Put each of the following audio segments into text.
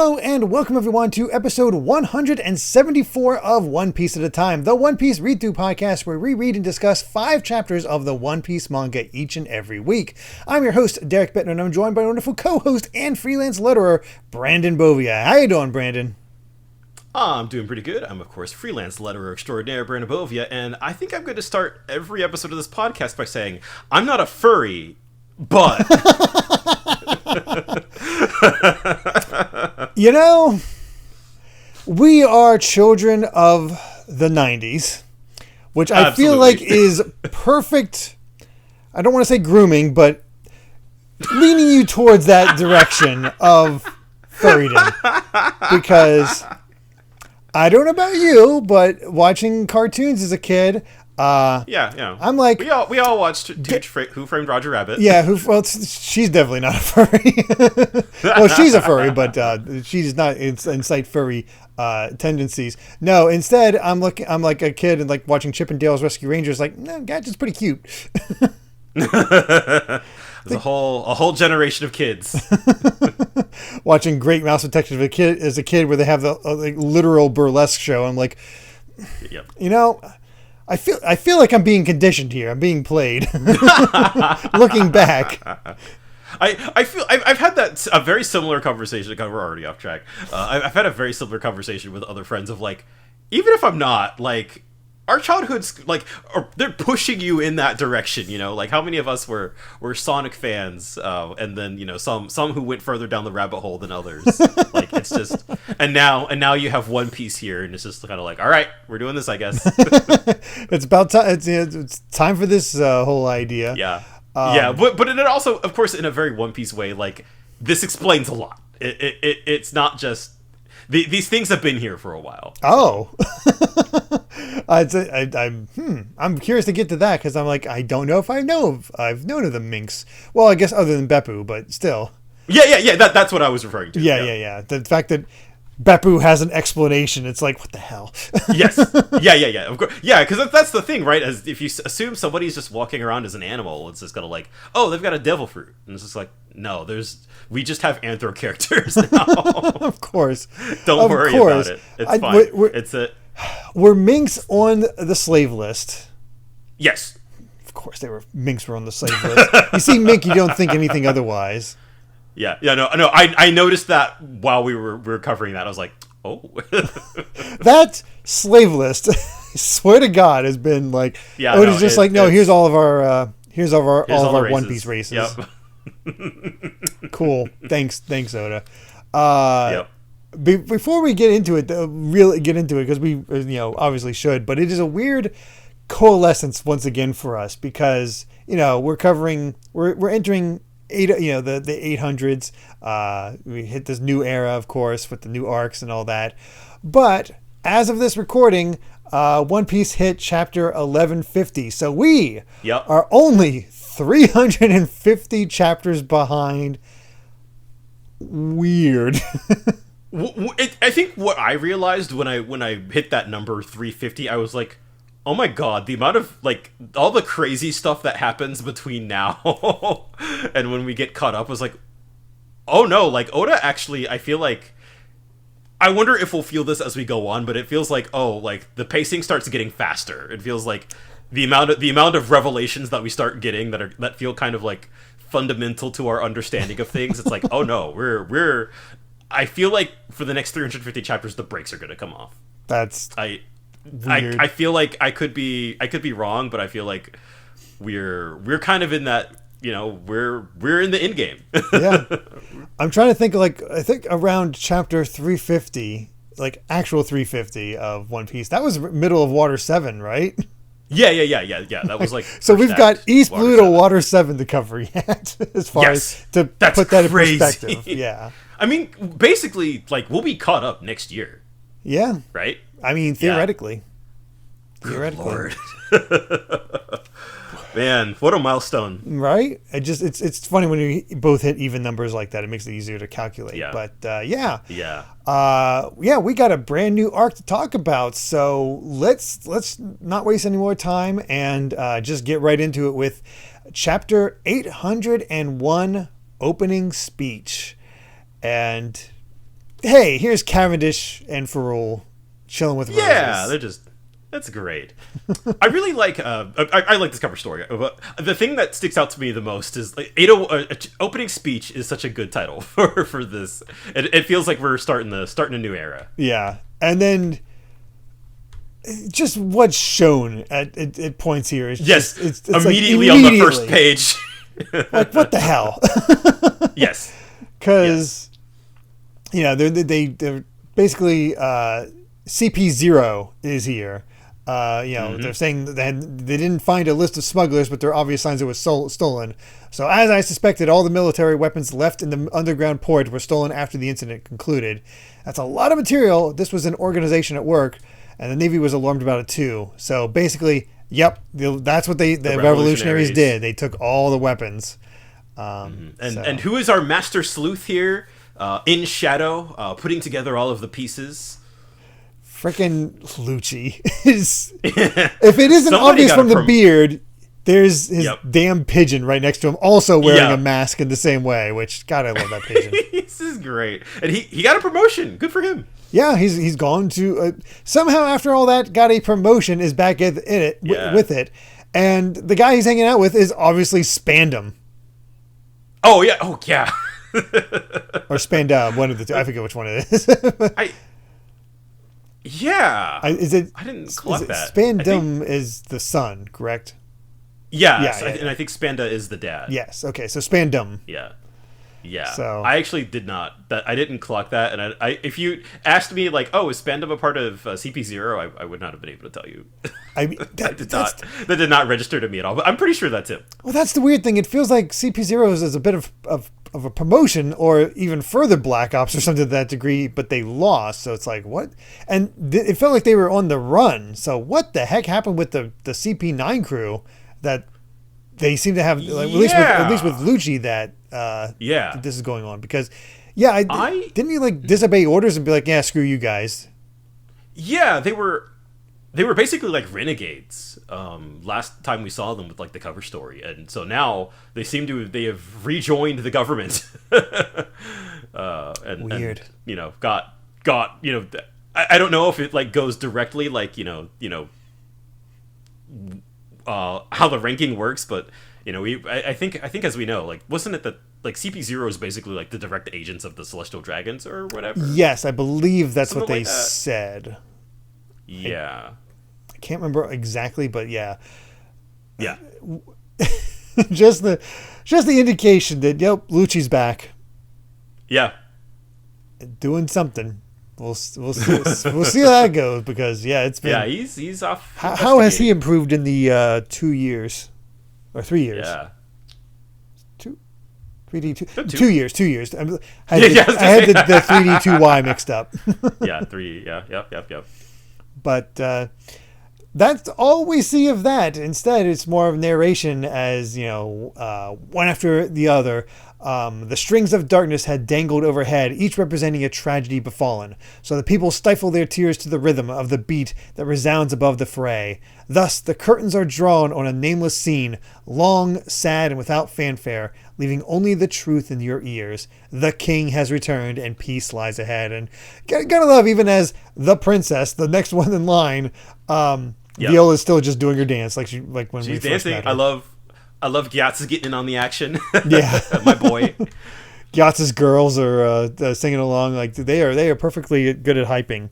Hello and welcome everyone to episode 174 of One Piece at a Time, the One Piece read-through podcast where we read and discuss 5 chapters of the One Piece manga each and every week. I'm your host, Derrick, and I'm joined by a wonderful co-host and freelance letterer, Brandon Bovia. How you doing, Brandon? I'm doing pretty good. I'm, of course, freelance letterer extraordinaire Brandon Bovia, and I think I'm going to start every episode of this podcast by saying, I'm not a furry, but... You know, we are children of the 90s, which I feel like is perfect. I don't want to say grooming, but leaning you towards that direction of furrydom. Because I don't know about you, but watching cartoons as a kid, yeah. I'm like, we all watched Who Framed Roger Rabbit. Yeah, well, she's definitely not a furry. Well, she's a furry, but she's not incite furry tendencies. No, instead, I'm like a kid and like watching Chip and Dale's Rescue Rangers. Like, no, Gadget's pretty cute. There's a whole generation of kids watching Great Mouse Detective as a kid, where they have the like, literal burlesque show. I'm like, yep. You know. I feel like I'm being conditioned here. I'm being played. Looking back, I feel I've had a very similar conversation. God, we're already off track. I've had a very similar conversation with other friends of like, even if I'm not like, our childhoods like they're pushing you in that direction. You know, like how many of us were Sonic fans, and then some who went further down the rabbit hole than others. Like it's just and now you have One Piece here, and it's just kind of like, all right, we're doing this, I guess. It's about time. It's time for this whole idea. Yeah, but it also, of course, in a very One Piece way, like this explains a lot. It's not just these things have been here for a while. Oh. I'm curious to get to that because I'm like, I don't know if I've known of the Minks. Well, I guess other than Beppu, but still. Yeah. That's what I was referring to. Yeah. The fact that Beppu has an explanation, it's like, what the hell? Yes. Yeah. Of course. Yeah, because that's the thing, right? As if you assume somebody's just walking around as an animal, it's just kind of like, oh, they've got a devil fruit, and it's just like, no, we just have anthro characters now. Of course. Don't worry about it. It's fine. Were Minks on the slave list? Yes. Of course, Minks were on the slave list. You see Mink, you don't think anything otherwise. Yeah. No. I noticed that while we were covering that. I was like, oh. That slave list, I swear to God, has been like, it's just like, no, here's all of our One Piece races. Yep. Cool. Thanks, Oda. Yep. Before we get into it, because we obviously should, but it is a weird coalescence once again for us because we're entering the 800s. We hit this new era, of course, with the new arcs and all that. But as of this recording, One Piece hit chapter 1150, so we are only 350 chapters behind. Weird. I think what I realized when I hit that number 350, I was like, oh my god, the amount of like all the crazy stuff that happens between now and when we get caught up was like, oh no, like Oda actually, I feel like, I wonder if we'll feel this as we go on, but it feels like, like the pacing starts getting faster. It feels like the amount of revelations that we start getting that feel kind of like fundamental to our understanding of things. It's like, oh no, we're I feel like for the next 350 chapters, the brakes are going to come off. That's weird. I feel like I could be wrong, but I feel like we're kind of in that, we're in the end game. Yeah. I'm trying to think, like, I think around chapter 350, like actual 350 of One Piece, that was middle of Water 7, right? Yeah. That was like so we've got East Blue to Water 7 to cover yet, as far as to put that in perspective. Yeah. I mean, basically, like, we'll be caught up next year. Yeah. Right? I mean, theoretically. Good Lord. Man, what a milestone. Right? It's funny when you both hit even numbers like that. It makes it easier to calculate. Yeah. But, we got a brand new arc to talk about. So let's not waste any more time and just get right into it with chapter 801, Opening Speech. And hey, here's Cavendish and Ferrul chilling with Roses. Yeah, that's great. I really like I like this cover story. The thing that sticks out to me the most is like opening speech is such a good title for this. It feels like we're starting a new era. Yeah, and then just what's shown at points here is yes, it's immediately on the first page. Like, what the hell? Yes, because they're basically CP0 is here. They're saying that they didn't find a list of smugglers, but there are obvious signs it was stolen. So, as I suspected, all the military weapons left in the underground port were stolen after the incident concluded. That's a lot of material. This was an organization at work, and the Navy was alarmed about it too. So, basically, yep, that's what the Revolutionaries did. They took all the weapons. And who is our master sleuth here? In shadow, putting together all of the pieces. Frickin' Lucci is. If it isn't obvious from the beard, there's his damn pigeon right next to him, also wearing a mask in the same way. Which, God, I love that pigeon. This is great, and he got a promotion. Good for him. Yeah, he's gone to somehow after all that got a promotion, is back with it, and the guy he's hanging out with is obviously Spandam. Oh yeah, or Spandam, one of the two. I forget which one it is. Is it? I didn't collect that. Spandam is the son, correct? Yes, and I think Spanda is the dad. Yes. Okay, so Spandam. Yeah. So I actually did not. I didn't clock that, and I if you asked me like, oh, is Spandam a part of CP0, I would not have been able to tell you. I mean, that did not register to me at all. But I'm pretty sure that's him. Well, that's the weird thing. It feels like CP0 is a bit of a promotion, or even further Black Ops or something to that degree, but they lost. So it's like, what? And it felt like they were on the run. So what the heck happened with the CP9 crew that they seem to have, like, at least with Lucci, that this is going on? Because didn't he like disobey orders and be like, yeah, screw you guys? Yeah, they were basically like renegades. Last time we saw them with like the cover story, and so now they have rejoined the government. Weird. And got I don't know if it like goes directly like how the ranking works, but I think as we know, like, wasn't it that like CP0 is basically like the direct agents of the Celestial Dragons or whatever? Yes, I believe that's Something what they like that. said. Yeah. I can't remember exactly, but yeah. just the indication that Lucci's back. Yeah. Doing something. We'll see how that goes, because it's been. Yeah, he's off. How has he improved in the 2 years or 3 years? Yeah. 2 years. I had the 3D2Y mixed up. Yeah, 3. Yeah, yep. But that's all we see of that. Instead, it's more of narration as, one after the other. The strings of darkness had dangled overhead, each representing a tragedy befallen. So the people stifle their tears to the rhythm of the beat that resounds above the fray. Thus, the curtains are drawn on a nameless scene, long, sad, and without fanfare, leaving only the truth in your ears. The king has returned, and peace lies ahead. And gotta love, even as the princess, the next one in line, Viola's still just doing her dance, like when she's we first dancing. met her. I love Gyatz getting in on the action. Yeah. My boy. Gyatz's girls are singing along. Like, they are perfectly good at hyping.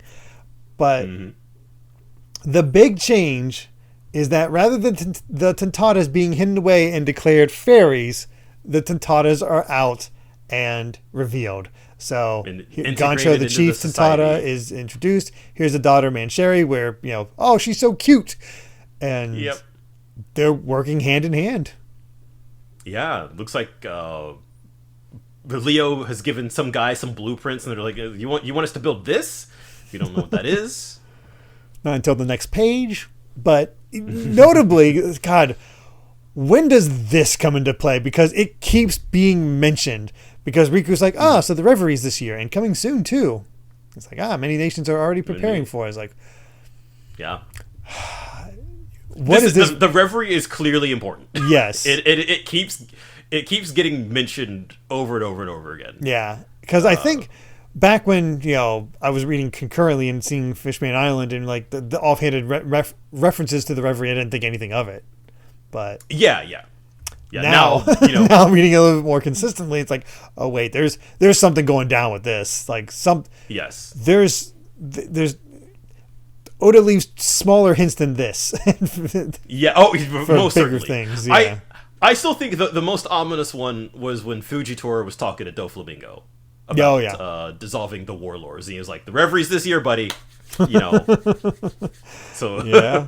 But the big change is that rather than the Tontatas being hidden away and declared fairies, the Tontatas are out and revealed. So Gancho, the chief Tontata, is introduced. Here's the daughter Mancheri, where, she's so cute. And they're working hand in hand. Yeah, looks like Leo has given some guy some blueprints, and they're like, "You want us to build this? You don't know what that is." Not until the next page, but notably, God, when does this come into play? Because it keeps being mentioned. Because Riku's like, so the Reveries this year, and coming soon too. It's like, many nations are already preparing for it. It's like, yeah. What is this? The Reverie is clearly important. Yes. It keeps getting mentioned over and over and over again. Yeah, because I think back when I was reading concurrently and seeing Fishman Island and like the offhanded references to the Reverie, I didn't think anything of it. But yeah. now now I'm reading a little bit more consistently. It's like, oh wait, there's something going down with this. Like yes, there's Oda leaves smaller hints than this. Yeah. Oh, for most bigger certainly. things. Yeah. I still think the most ominous one was when Fujitora was talking to Doflamingo about dissolving the Warlords. And he was like, "The Reverie's this year, buddy." So yeah.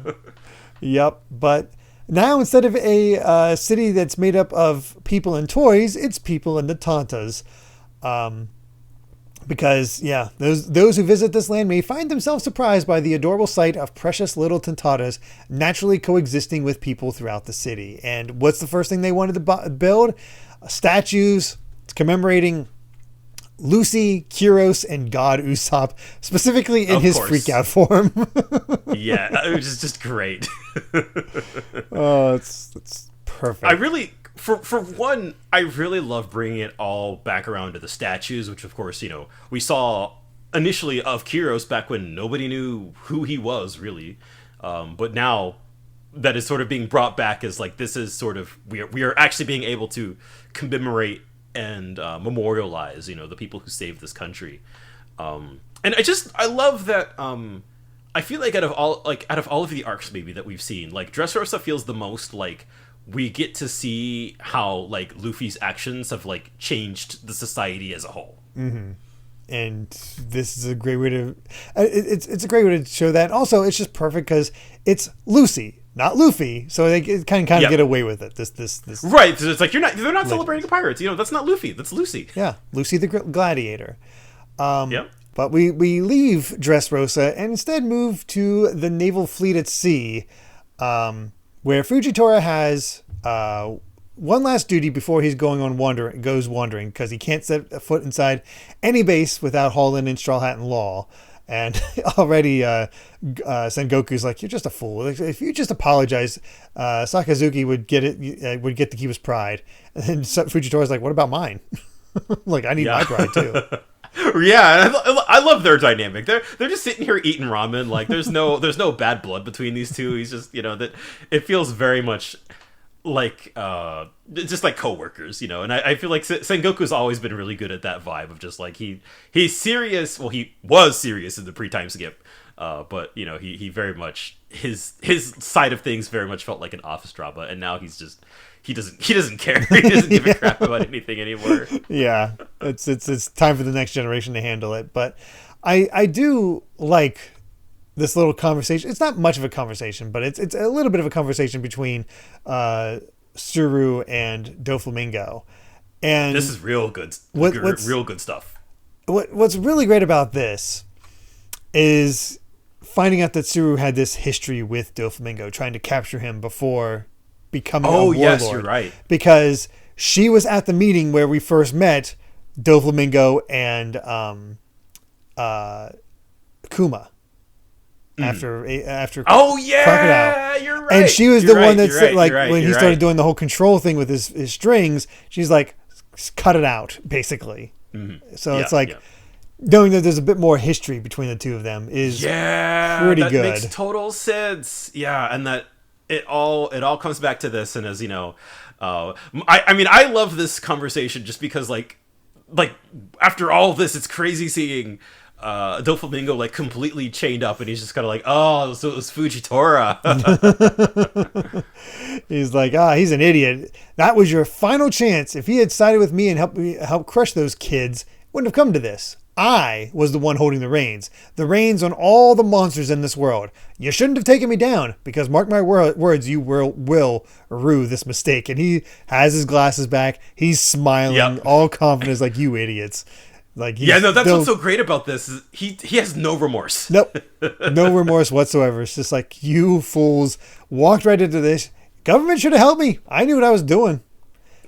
Yep. But now instead of a city that's made up of people and toys, it's people and the Tantas. Because, those who visit this land may find themselves surprised by the adorable sight of precious little Tantatas naturally coexisting with people throughout the city. And what's the first thing they wanted to build? Statues commemorating Lucy, Kyros, and God Usopp, specifically in his freak-out form. Yeah, it was just great. Oh, it's perfect. For one, I really love bringing it all back around to the statues, which of course, we saw initially of Kyros back when nobody knew who he was really. But now that is sort of being brought back as like, this is sort of, we are actually being able to commemorate and memorialize, the people who saved this country. And I love that, I feel like out of all of the arcs maybe that we've seen, like Dressrosa feels the most like we get to see how like Luffy's actions have like changed the society as a whole. Mm-hmm. And this is a great way to it's a great way to show that. Also, it's just perfect because it's Lucy, not Luffy, so they kind of get away with it. This right. So it's like they're not celebrating pirates. That's not Luffy. That's Lucy. Yeah, Lucy the gladiator. But we leave Dressrosa and instead move to the naval fleet at sea, where Fujitora has one last duty before he's goes wandering because he can't set a foot inside any base without hauling in Straw Hat and Law. And already Sengoku's like, "You're just a fool. If you just apologize, Sakazuki would get to keep his pride." And then Fujitora's like, "What about mine? Like, I need my pride too." Yeah, I love their dynamic. They're just sitting here eating ramen. Like there's no bad blood between these two. He's just that it feels very much like just like coworkers, and I feel like Sengoku's always been really good at that vibe of just like he's serious. Well, he was serious in the pre-time skip, but he very much his side of things very much felt like an office drama, and now he's just. He doesn't care. He doesn't give a crap about anything anymore. Yeah, it's time for the next generation to handle it. But I do like this little conversation. It's not much of a conversation, but it's a little bit of a conversation between Tsuru and Doflamingo. And this is real good. Real good stuff. What's really great about this is finding out that Tsuru had this history with Doflamingo, trying to capture him before becoming a warlord. Yes, you're right. Because she was at the meeting where we first met Doflamingo and Kuma after oh yeah, Crocodile. You're right. And she was the one that said, like, when he started doing the whole control thing with his strings, she's like, cut it out, basically. Mm-hmm. So it's like knowing that there's a bit more history between the two of them is pretty good. That makes total sense. Yeah, and that it all comes back to this, and as I love this conversation just because like after all of this, it's crazy seeing Doflamingo like completely chained up, and he's just kind of like, oh, so it was Fujitora. He's like, he's an idiot. That was your final chance. If he had sided with me and help crush those kids, it wouldn't have come to this. I was the one holding the reins on all the monsters in this world. You shouldn't have taken me down, because mark my words, you will rue this mistake. And he has his glasses back. He's smiling, all confident, like, you idiots. Like, that's what's so great about this. Is he has no remorse. Nope, no remorse whatsoever. It's just like, you fools walked right into this. Government should have helped me. I knew what I was doing.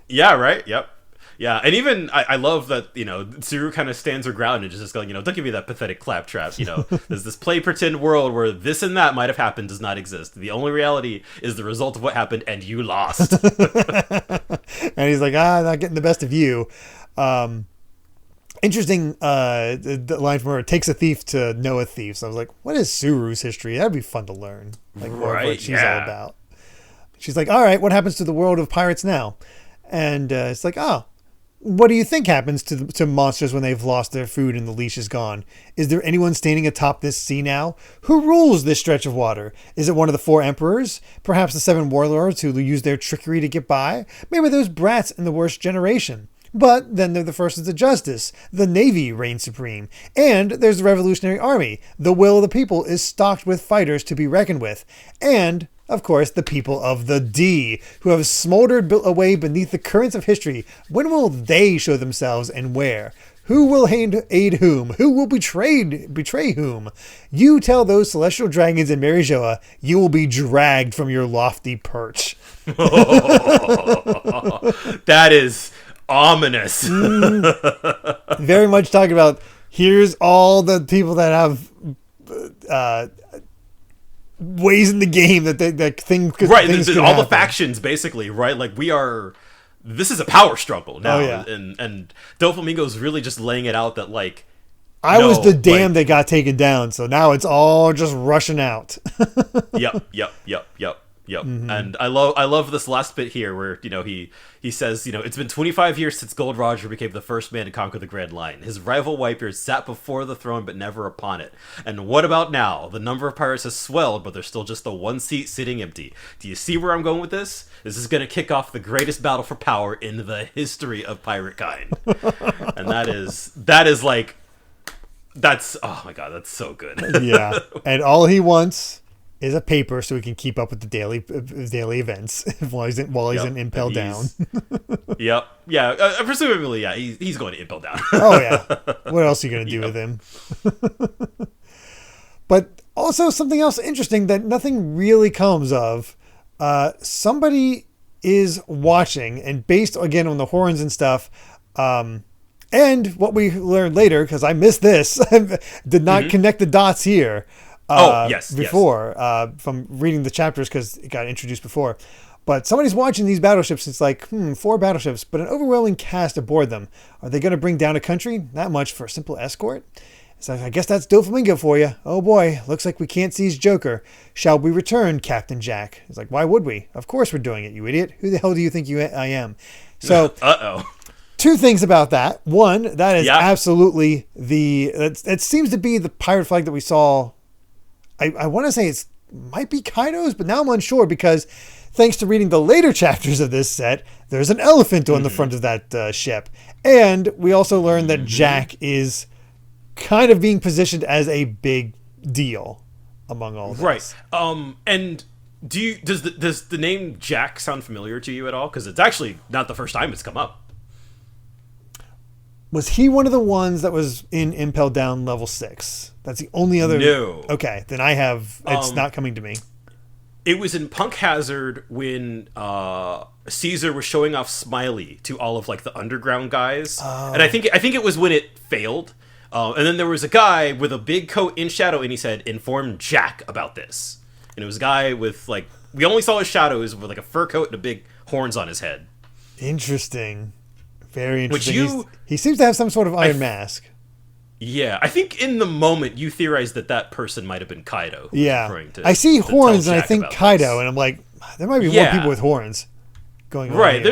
Yeah, right. Yep. Yeah, and even I love that, Tsuru kind of stands her ground and just going, don't give me that pathetic claptrap. There's this play pretend world where this and that might have happened does not exist. The only reality is the result of what happened, and you lost. And he's like, not getting the best of you. Interesting the line from her, it takes a thief to know a thief. So I was like, what is Tsuru's history? That'd be fun to learn. Like more of what she's all about. She's like, all right, what happens to the world of pirates now? And it's like, oh, what do you think happens to monsters when they've lost their food and the leash is gone? Is there anyone standing atop this sea now? Who rules this stretch of water? Is it one of the 4 emperors? Perhaps the 7 warlords who use their trickery to get by? Maybe those brats in the worst generation. But then they're the first of the justice. The Navy reigns supreme. And there's the Revolutionary Army. The will of the people is stocked with fighters to be reckoned with. And, of course, the people of the D, who have smoldered away beneath the currents of history. When will they show themselves and where? Who will aid whom? Who will betray whom? You tell those celestial dragons in Mary Joa, you will be dragged from your lofty perch. That is ominous. Very much talking about, here's all the people that have ways in the game that things could, right, things could all happen. the factions basically, right? Like this is a power struggle now. Oh, yeah. And Doflamingo's really just laying it out that like I was the dam that got taken down, so now it's all just rushing out. Yep. Mm-hmm. And I love this last bit here where, he says, it's been 25 years since Gold Roger became the first man to conquer the Grand Line. His rival Wipers sat before the throne but never upon it. And what about now? The number of pirates has swelled, but there's still just the one seat sitting empty. Do you see where I'm going with this? This is going to kick off the greatest battle for power in the history of pirate kind. And that is like, oh my god, that's so good. Yeah. And all he wants is a paper so he can keep up with the daily events while he's in Impel Down. Yep. Yeah. Presumably, yeah. He's going to Impel Down. Oh yeah. What else are you going to do with him? But also something else interesting that nothing really comes of. Somebody is watching, and based again on the horns and stuff. And what we learned later, because I missed this, did not connect the dots here. Before from reading the chapters because it got introduced before. But somebody's watching these battleships. It's like, 4 battleships, but an overwhelming cast aboard them. Are they going to bring down a country? Not much for a simple escort. So I guess that's Doflamingo for you. Oh boy, looks like we can't seize Joker. Shall we return, Captain Jack? He's like, why would we? Of course we're doing it, you idiot. Who the hell do you think I am? So, 2 things about that. One, that is absolutely it seems to be the pirate flag that we saw. I want to say it might be Kaido's, but now I'm unsure because thanks to reading the later chapters of this set, there's an elephant on the front of that ship. And we also learned that Jack is kind of being positioned as a big deal among all this. Right. And does the name Jack sound familiar to you at all? Because it's actually not the first time it's come up. Was he one of the ones that was in Impel Down level 6? That's the only other. No. Okay, then I have. It's not coming to me. It was in Punk Hazard when Caesar was showing off Smiley to all of like the underground guys, and I think it was when it failed. And then there was a guy with a big coat in shadow, and he said, "Inform Jack about this." And it was a guy with like we only saw his shadows with like a fur coat and a big horns on his head. Interesting. Very interesting. He seems to have some sort of iron mask. Yeah, I think in the moment you theorized that person might have been Kaido. Yeah, I see horns and I think Kaido, and I'm like, there might be more people with horns going on. Right,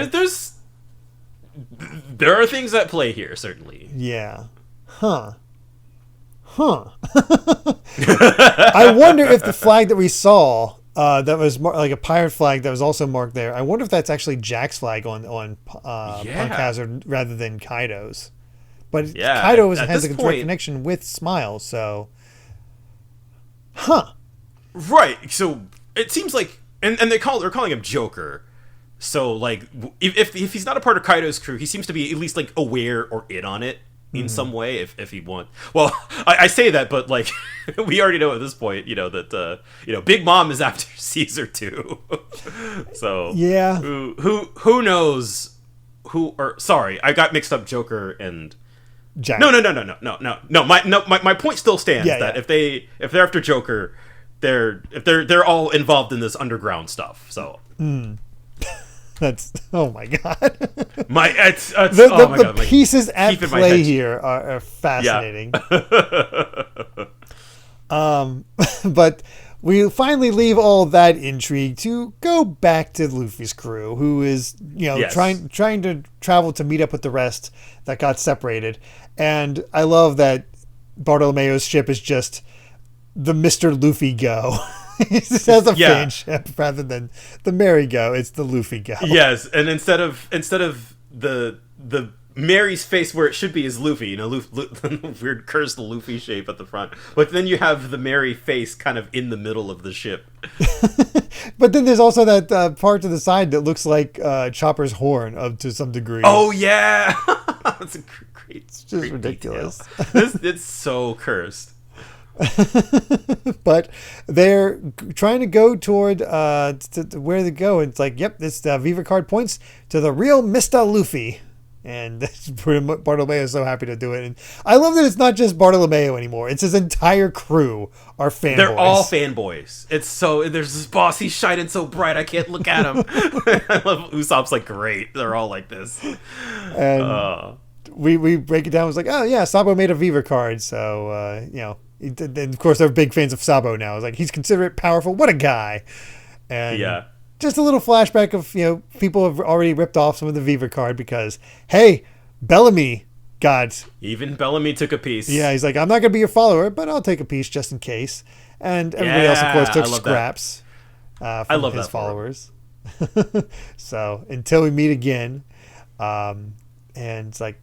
there are things at play here, certainly. Yeah. Huh. I wonder if the flag that we saw that was like a pirate flag that was also marked there. I wonder if that's actually Jack's flag on Punk Hazard rather than Kaido's. But Kaido has a direct connection with Smile, so... Right, so it seems like... And they're calling him Joker. So, like, if he's not a part of Kaido's crew, he seems to be at least, like, aware or in on it in some way, if he wants. Well, I say that, but, like, we already know at this point, that, Big Mom is after Caesar, too. So... Yeah. Who knows sorry, I got mixed up Joker and... Jack. No. My point still stands that if they're after Joker, they're all involved in this underground stuff. So That's oh my god. The pieces at play here are fascinating. Yeah. But we finally leave all that intrigue to go back to Luffy's crew, who is trying to travel to meet up with the rest that got separated. And I love that Bartolomeo's ship is just the Mr. Luffy Go. It just has a fan ship rather than the Merry Go. It's the Luffy Go. Yes, and instead of the Mary's face where it should be is Luffy, weird cursed Luffy shape at the front. But then you have the Mary face kind of in the middle of the ship. But then there's also that part to the side that looks like Chopper's horn to some degree. Oh yeah, that's a great. It's just ridiculous. It's so cursed. But they're trying to go toward to where they go. It's like, yep, this Viva card points to the real Mr. Luffy. And Bartolomeo is so happy to do it. And I love that it's not just Bartolomeo anymore. It's his entire crew are fanboys. They're all fanboys. It's so, there's this boss, he's shining so bright, I can't look at him. I love Usopp's like, great. They're all like this. And we break it down. It's like, oh yeah, Sabo made a Viva card. So, and of course they're big fans of Sabo now. It's like, he's considerate, powerful. What a guy. And just a little flashback of, people have already ripped off some of the Viva card because, hey, Bellamy even Bellamy took a piece. Yeah, he's like, I'm not going to be your follower, but I'll take a piece just in case. And everybody else, of course, took scraps from his followers. So until we meet again. And it's like,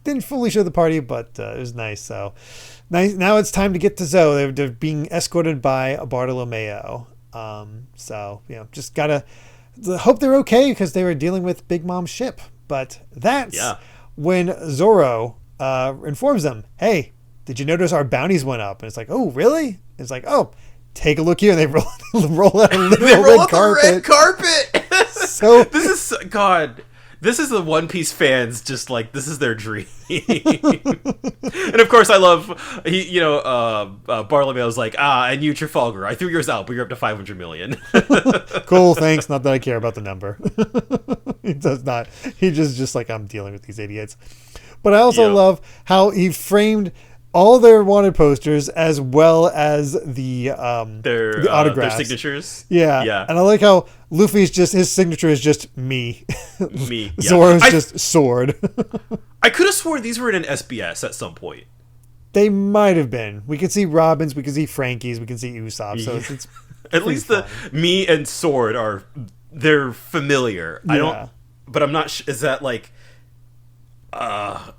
didn't fully show the party, but it was nice. So nice. Now it's time to get to Zoe. They're being escorted by Bartolomeo. So just gotta hope they're okay because they were dealing with Big Mom's ship. But that's when Zoro informs them, hey, did you notice our bounties went up? And it's like, oh, really? It's like, oh, take a look here. And they roll out a little red carpet. So this is the One Piece fans just like, this is their dream. And of course I love Bartolomeo's like, and you Trafalgar, I threw yours out, but you're up to 500 million. Cool, thanks. Not that I care about the number. He does not. He just like, I'm dealing with these idiots. But I also love how he framed all their wanted posters as well as the autographs, their signatures. Yeah. And I like how Luffy's his signature is just me. Me. Zoro's just sword. I could have sworn these were in an SBS at some point. They might have been. We can see Robin's, we can see Frankie's, we can see Usopp. So it's at least fun. The me and sword they're familiar. Yeah. But I'm not. Is that like?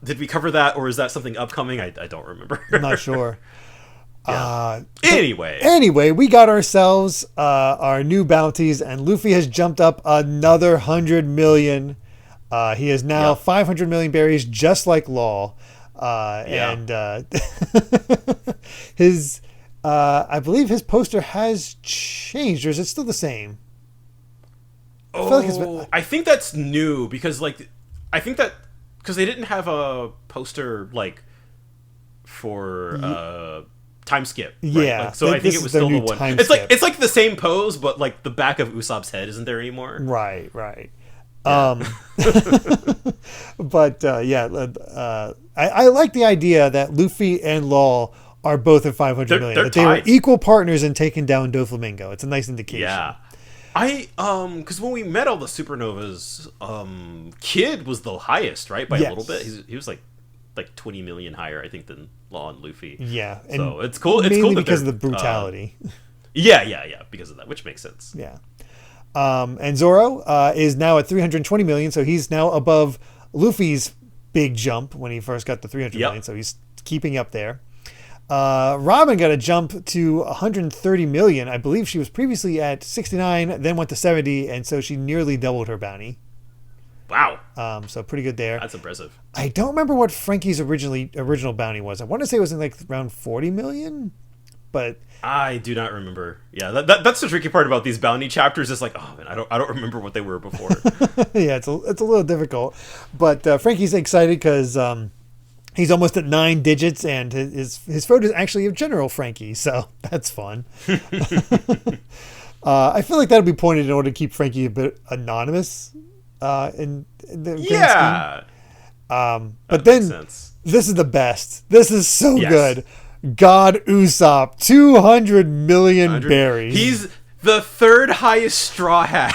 Did we cover that, or is that something upcoming? I don't remember. I'm not sure. Anyway, we got ourselves our new bounties, and Luffy has jumped up another 100 million. He is now 500 million berries, just like Law. And his, I believe his poster has changed, or is it still the same? I think that's new because because they didn't have a poster like for time skip. Right? Yeah. So I think it was still the one. It's like the same pose, but like the back of Usopp's head isn't there anymore. Right. Yeah. But I like the idea that Luffy and Law are both at 500 million. That they were equal partners in taking down Doflamingo. It's a nice indication. Yeah. Because when we met all the supernovas, Kid was the highest, right? By a little bit. He was like 20 million higher, I think, than Law and Luffy. Yeah. So it's cool. It's mainly cool because of the brutality. Yeah, because of that, which makes sense. Yeah. And Zoro is now at 320 million, so he's now above Luffy's big jump when he first got to 300 million, so he's keeping up there. Robin got a jump to 130 million. I believe she was previously at 69, then went to 70, and so she nearly doubled her bounty. Wow. So pretty good there. That's impressive. I don't remember what Frankie's original bounty was. I want to say it was in like around 40 million, but I do not remember. Yeah, that's the tricky part about these bounty chapters. It's like, oh man, I don't remember what they were before. Yeah, it's a little difficult, but Frankie's excited because he's almost at 9 digits, and his photo is actually of General Frankie, so that's fun. I feel like that'll be pointed in order to keep Frankie a bit anonymous in the grand scheme. But then this is the best. This is so good. God Usopp, 200 million berries. He's the third highest Straw Hat.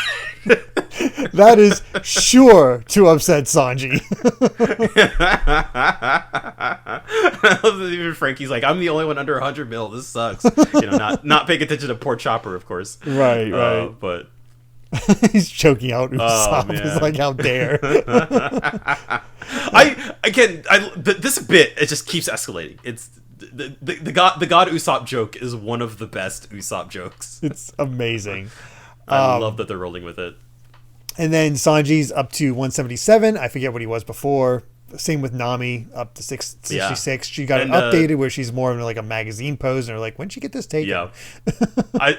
That is sure to upset Sanji. Even Frankie's like, I'm the only one under 100 mil. This sucks. Not paying attention to poor Chopper, of course. Right. But he's choking out Usopp. It's like, how dare. This bit, it just keeps escalating. It's the God Usopp joke is one of the best Usopp jokes. It's amazing. I love that they're rolling with it. And then Sanji's up to 177. I forget what he was before. Same with Nami, up to 66. Yeah. She got it updated where she's more of like a magazine pose, and they're like, when'd she get this taken? Yeah.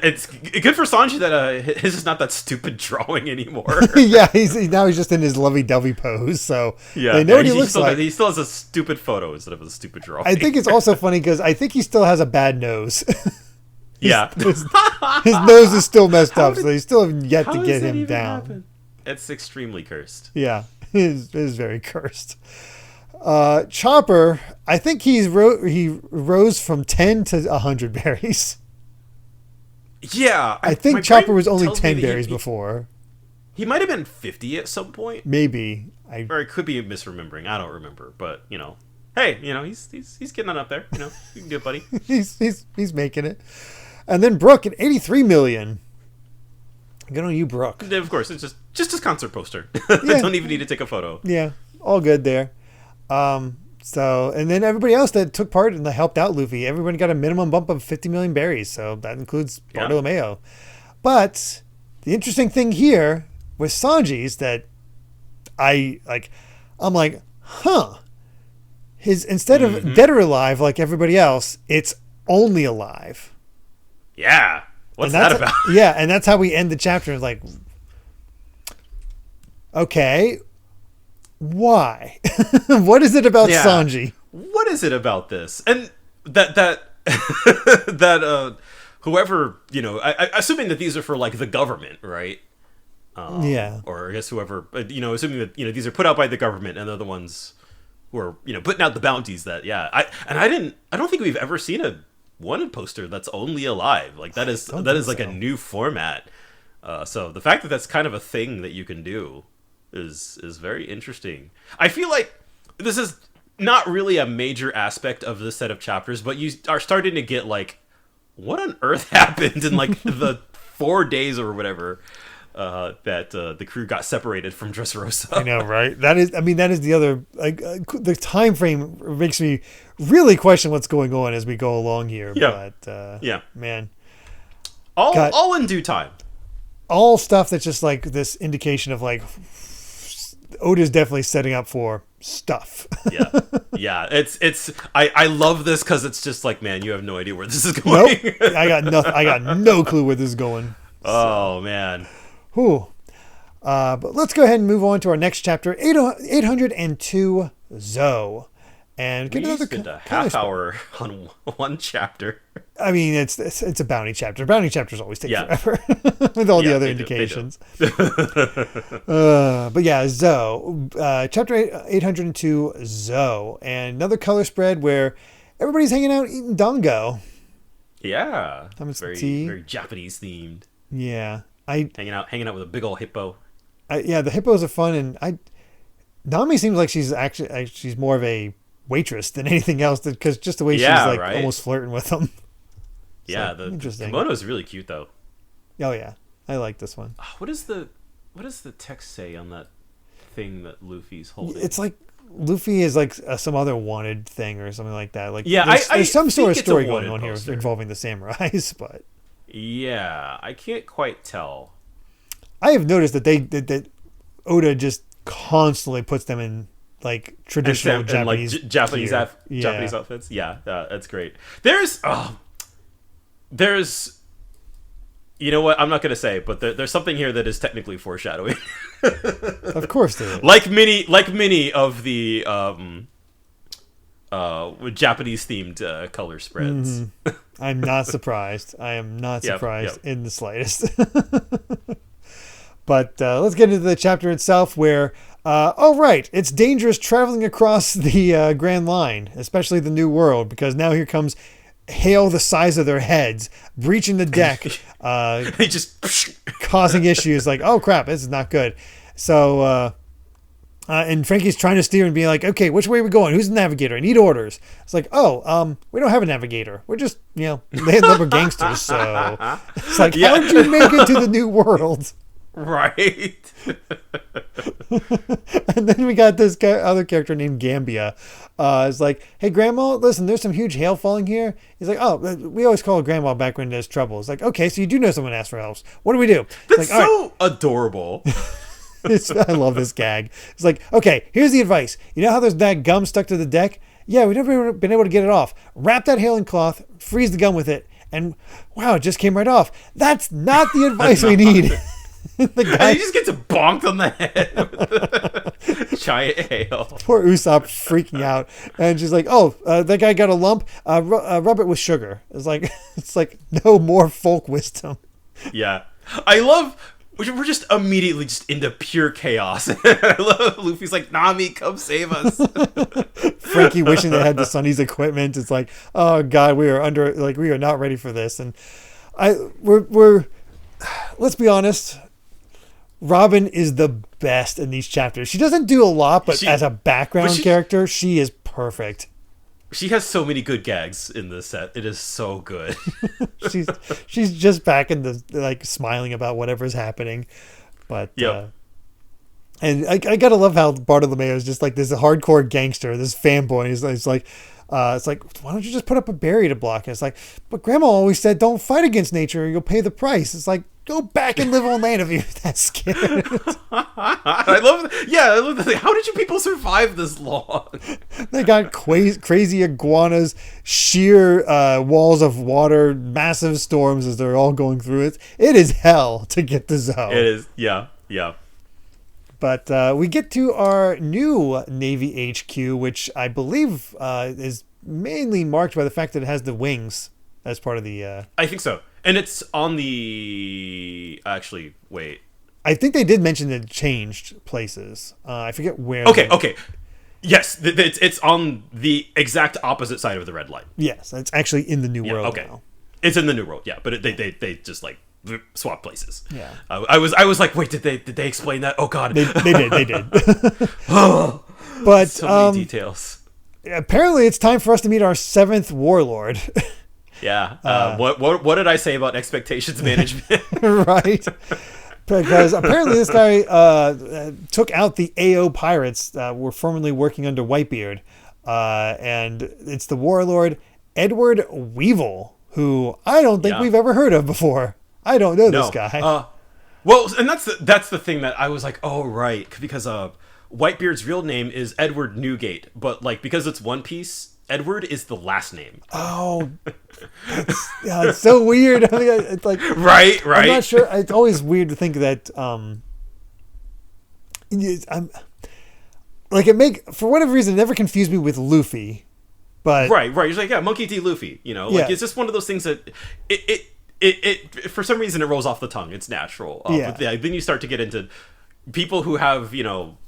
It's good for Sanji that his is not that stupid drawing anymore. Yeah, he's just in his lovey-dovey pose, so they know what he looks like. He still has a stupid photo instead of a stupid drawing. I think it's also funny because I think he still has a bad nose. His nose is still messed up, so they still have yet to get him down. Happen? It's extremely cursed. Yeah, it is very cursed. Chopper, I think he rose from 10 to 100 berries. Yeah. I think Chopper was only 10 berries before. He might have been 50 at some point. Maybe. Or I could be misremembering. I don't remember. But, hey, he's getting on up there. You can do it, buddy. he's making it. And then Brook at 83 million. Good on you, Brook. Of course, it's just his concert poster. They don't even need to take a photo. Yeah, all good there. So, and then everybody else that took part and helped out Luffy, everyone got a minimum bump of 50 million berries. So that includes Bartolomeo. But the interesting thing here with Sanji's that I'm like, his instead of dead or alive like everybody else, it's only alive. Yeah. What's that about? Yeah, and that's how we end the chapter. Like, okay, why? What is it about Sanji? What is it about this? And that whoever, assuming that these are for like the government, right? Or I guess whoever, assuming that these are put out by the government and they're the ones who are putting out the bounties. I don't think we've ever seen a wanted poster that's only alive. Like that is like a new format. So the fact that that's kind of a thing that you can do is very interesting. I feel like this is not really a major aspect of this set of chapters, but you are starting to get like, what on earth happened in like the 4 days or whatever that the crew got separated from Dressrosa. I know, right? That is the other the time frame makes me really question what's going on as we go along here. Yeah. But man, all in due time. All stuff that's just like this indication of like Oda's definitely setting up for stuff. Yeah. It's I love this because it's just like, man, you have no idea where this is going. Nope. I got no clue where this is going. Oh man. Whew. But let's go ahead and move on to our next chapter, 802 Zoe. And get another spent a half hour on one chapter. I mean, it's a bounty chapter. Bounty chapters always take forever with all the other indications. But yeah, Zoe. Chapter 802 Zoe. And another color spread where everybody's hanging out eating dango. Yeah. Very Japanese themed. Yeah. Hanging out with a big old hippo. The hippos are fun, and Nami seems like she's more of a waitress than anything else, because just the way she's like almost flirting with them. Yeah, so, the kimono is really cute though. Oh yeah, I like this one. What does the text say on that thing that Luffy's holding? It's like Luffy is like some other wanted thing or something like that. Like there's some sort of story going on here involving the samurais, but yeah, I can't quite tell. I have noticed that Oda just constantly puts them in like traditional Japanese outfits. Yeah, that's great. There's you know what, I'm not gonna say, but there's something here that is technically foreshadowing. Of course there is. Like many of the with Japanese themed color spreads. I'm not surprised. I am not surprised in the slightest. But let's get into the chapter itself where, it's dangerous traveling across the Grand Line, especially the New World, because now here comes hail the size of their heads, breaching the deck, They just causing issues like, oh crap, this is not good. So, and Frankie's trying to steer and be like, okay, which way are we going? Who's the navigator? I need orders. It's like, we don't have a navigator. We're just, landlubber gangsters. So it's like, how did you make it to the New World? Right. And then we got this other character named Gambia. It's like, hey, Grandma, listen, there's some huge hail falling here. He's like, oh, we always call Grandma back when there's trouble. It's like, okay, so you do know someone asked for help. What do we do? That's like, so adorable. I love this gag. It's like, okay, here's the advice. You know how there's that gum stuck to the deck? Yeah, we've never been able to get it off. Wrap that hail in cloth, freeze the gum with it, and wow, it just came right off. That's not the advice we need. The guy just gets bonked on the head with giant hail. Poor Usopp freaking out, and she's like, "Oh, that guy got a lump. Rub it with sugar." It's like no more folk wisdom. Yeah, I love. We're just immediately just into pure chaos. I love Luffy's like, Nami, come save us. Frankie wishing they had the Sunny's equipment. It's like, oh god, we are not ready for this. And we're let's be honest. Robin is the best in these chapters. She doesn't do a lot, but as a background character, she is perfect. She has so many good gags in this set. It is so good. she's just back in the smiling about whatever's happening. But and I gotta love how Bartolomeo is just like this hardcore gangster, this fanboy. It's like why don't you just put up a barrier to block it? It's like, but Grandma always said don't fight against nature or you'll pay the price. It's like, go back and live on land if you're that scared. I love that. How did you people survive this long? They got crazy iguanas, sheer walls of water, massive storms as they're all going through it. It is hell to get to Zoe. It is, yeah. But we get to our new Navy HQ, which I believe is mainly marked by the fact that it has the wings as part of the... I think so. And it's on the... Actually, wait. I think they did mention that it changed places. I forget where... Okay. Yes, it's on the exact opposite side of the red line. Yes, it's actually in the New World now. It's in the New World, yeah. But they just swap places. Yeah. I was like, wait, did they explain that? Oh God, they did. But so many details. Apparently, it's time for us to meet our 7th Warlord. Yeah. What did I say about expectations management? Right. Because apparently this guy took out the AO pirates that were formerly working under Whitebeard, and it's the Warlord Edward Weevil, who I don't think we've ever heard of before. I don't know this guy. Well, and that's the thing that I was like, oh right, because Whitebeard's real name is Edward Newgate, but because it's One Piece, Edward is the last name. Oh, it's so weird. I mean, it's like right. I'm not sure. It's always weird to think that for whatever reason, it never confused me with Luffy. But right. It's like Monkey D. Luffy. It's just one of those things that it for some reason it rolls off the tongue. It's natural. But then you start to get into people who have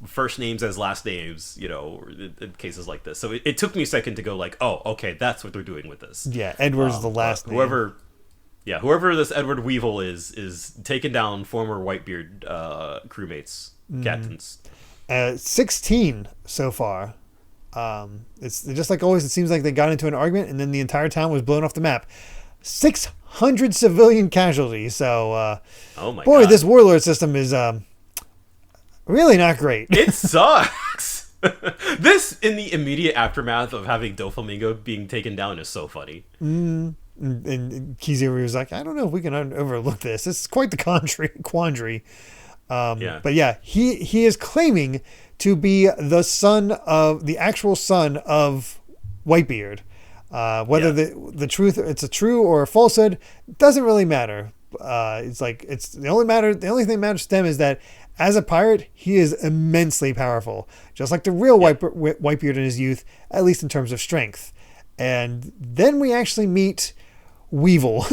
first names as last names, in cases like this. So it took me a second to go like, oh, okay, that's what they're doing with this. Yeah, Edward's the last name. Whoever this Edward Weevil is taking down former Whitebeard crewmates, captains. 16 so far. It's just like always. It seems like they got into an argument and then the entire town was blown off the map. 600 civilian casualties. So, oh my boy, God. this warlord system is really not great. It sucks. This, in the immediate aftermath of having Doflamingo being taken down, is so funny. And Kizaru was like, I don't know if we can overlook this. This is quite the quandary. But yeah, he is claiming to be the actual son of Whitebeard. Whether the truth, it's a true or a falsehood, doesn't really matter. It's the only thing that matters to them is that as a pirate, he is immensely powerful, just like the real Whitebeard in his youth, at least in terms of strength. And then we actually meet Weevil.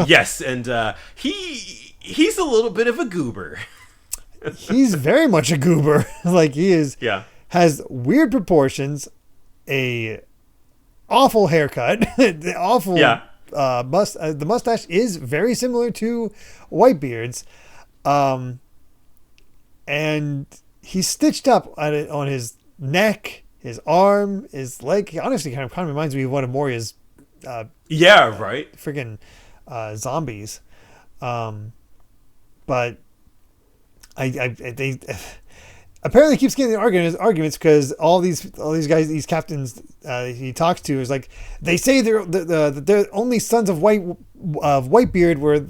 Yes, and he's a little bit of a goober. He's very much a goober. Like, he is. Yeah. Has weird proportions, a awful haircut, the awful. Yeah. The mustache is very similar to Whitebeard's, and he's stitched up on his neck, his arm, his leg. Honestly, kind of reminds me of one of Moria's. Yeah, right. Friggin' zombies, but they apparently keeps getting in arguments because all these guys, these captains he talks to, is like, they say they're the only sons of Whitebeard were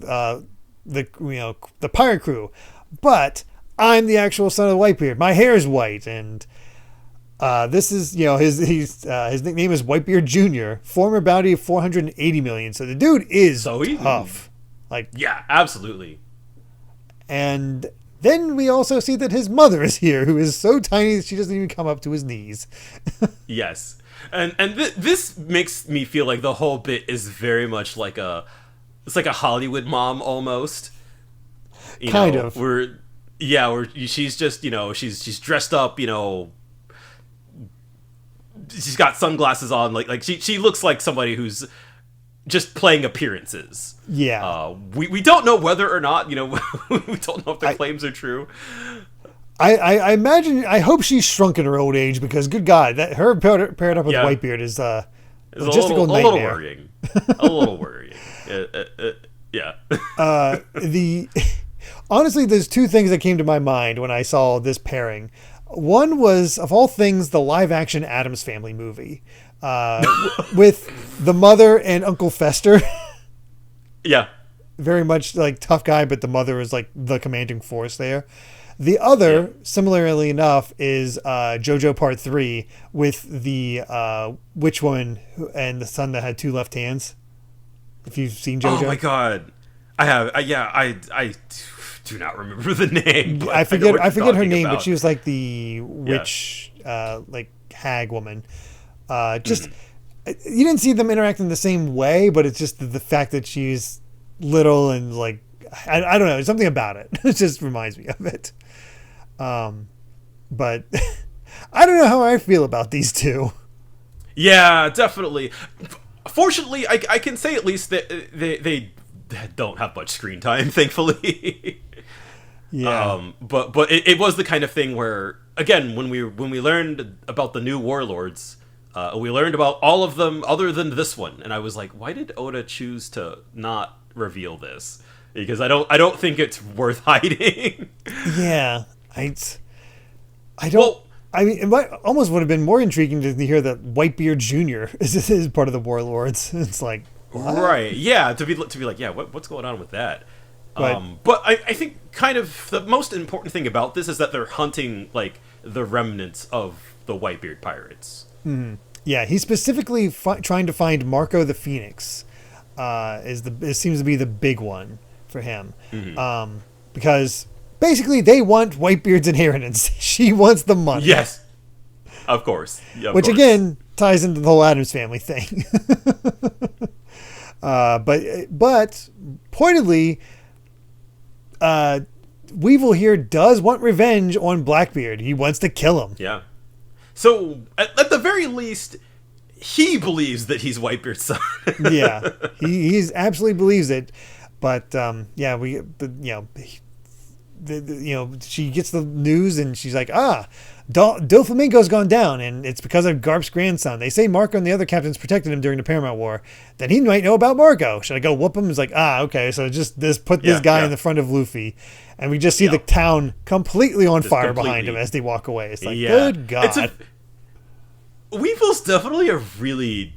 the pirate crew, but I'm the actual son of Whitebeard. My hair is white, and this is his nickname is Whitebeard Jr., former bounty of 480 million. So the dude is tough. Like, yeah, absolutely. And then we also see that his mother is here, who is so tiny that she doesn't even come up to his knees. Yes. And this makes me feel like the whole bit is very much like it's like a Hollywood mom almost. Kind of. Where she's just, she's dressed up, she's got sunglasses on, like she looks like somebody who's just playing appearances. Yeah. We don't know whether or not, we don't know if their claims are true. I imagine, I hope she's shrunk in her old age, because good God, that her paired up with Whitebeard is a logistical nightmare. A little worrying. A little worrying. Yeah. Honestly, there's two things that came to my mind when I saw this pairing. One was, of all things, the live-action Addams Family movie with the mother and Uncle Fester. Yeah. Very much like tough guy, but the mother is like the commanding force there. The other, similarly enough, is JoJo Part 3 with the witch woman and the son that had two left hands. If you've seen JoJo. Oh my God. I have. I do not remember the name. I forget her name, but she was like the witch, like hag woman. You didn't see them interacting the same way, but it's just the fact that she's little and like, I don't know, something about it. It just reminds me of it. But I don't know how I feel about these two. Yeah, definitely. Fortunately, I can say at least that they don't have much screen time, thankfully. Yeah. But it was the kind of thing where, again, when we learned about the new warlords, we learned about all of them other than this one, and I was like, why did Oda choose to not reveal this? Because I don't think it's worth hiding. Yeah, I don't. Well, I mean, it might almost would have been more intriguing to hear that Whitebeard Jr. is part of the warlords. It's like, what? Right? Yeah, to be like, yeah, what's going on with that? Right. But I think kind of the most important thing about this is that they're hunting like the remnants of the Whitebeard pirates. Mm-hmm. Yeah, he's specifically trying to find Marco the Phoenix. It seems to be the big one for him, because basically they want Whitebeard's inheritance. She wants the money. Yes, of course. Yeah, Which again ties into the whole Addams Family thing. But pointedly, Weevil here does want revenge on Blackbeard. He wants to kill him. Yeah. So at the very least, he believes that he's Whitebeard's son. Yeah, he absolutely believes it. But she gets the news and she's like, Doflamingo's gone down, and it's because of Garp's grandson. They say Marco and the other captains protected him during the Paramount War. Then he might know about Marco. Should I go whoop him? It's like, okay, so just put this guy in the front of Luffy, and we just see the town completely on fire behind him as they walk away. It's like, good God. Weevil's definitely a really...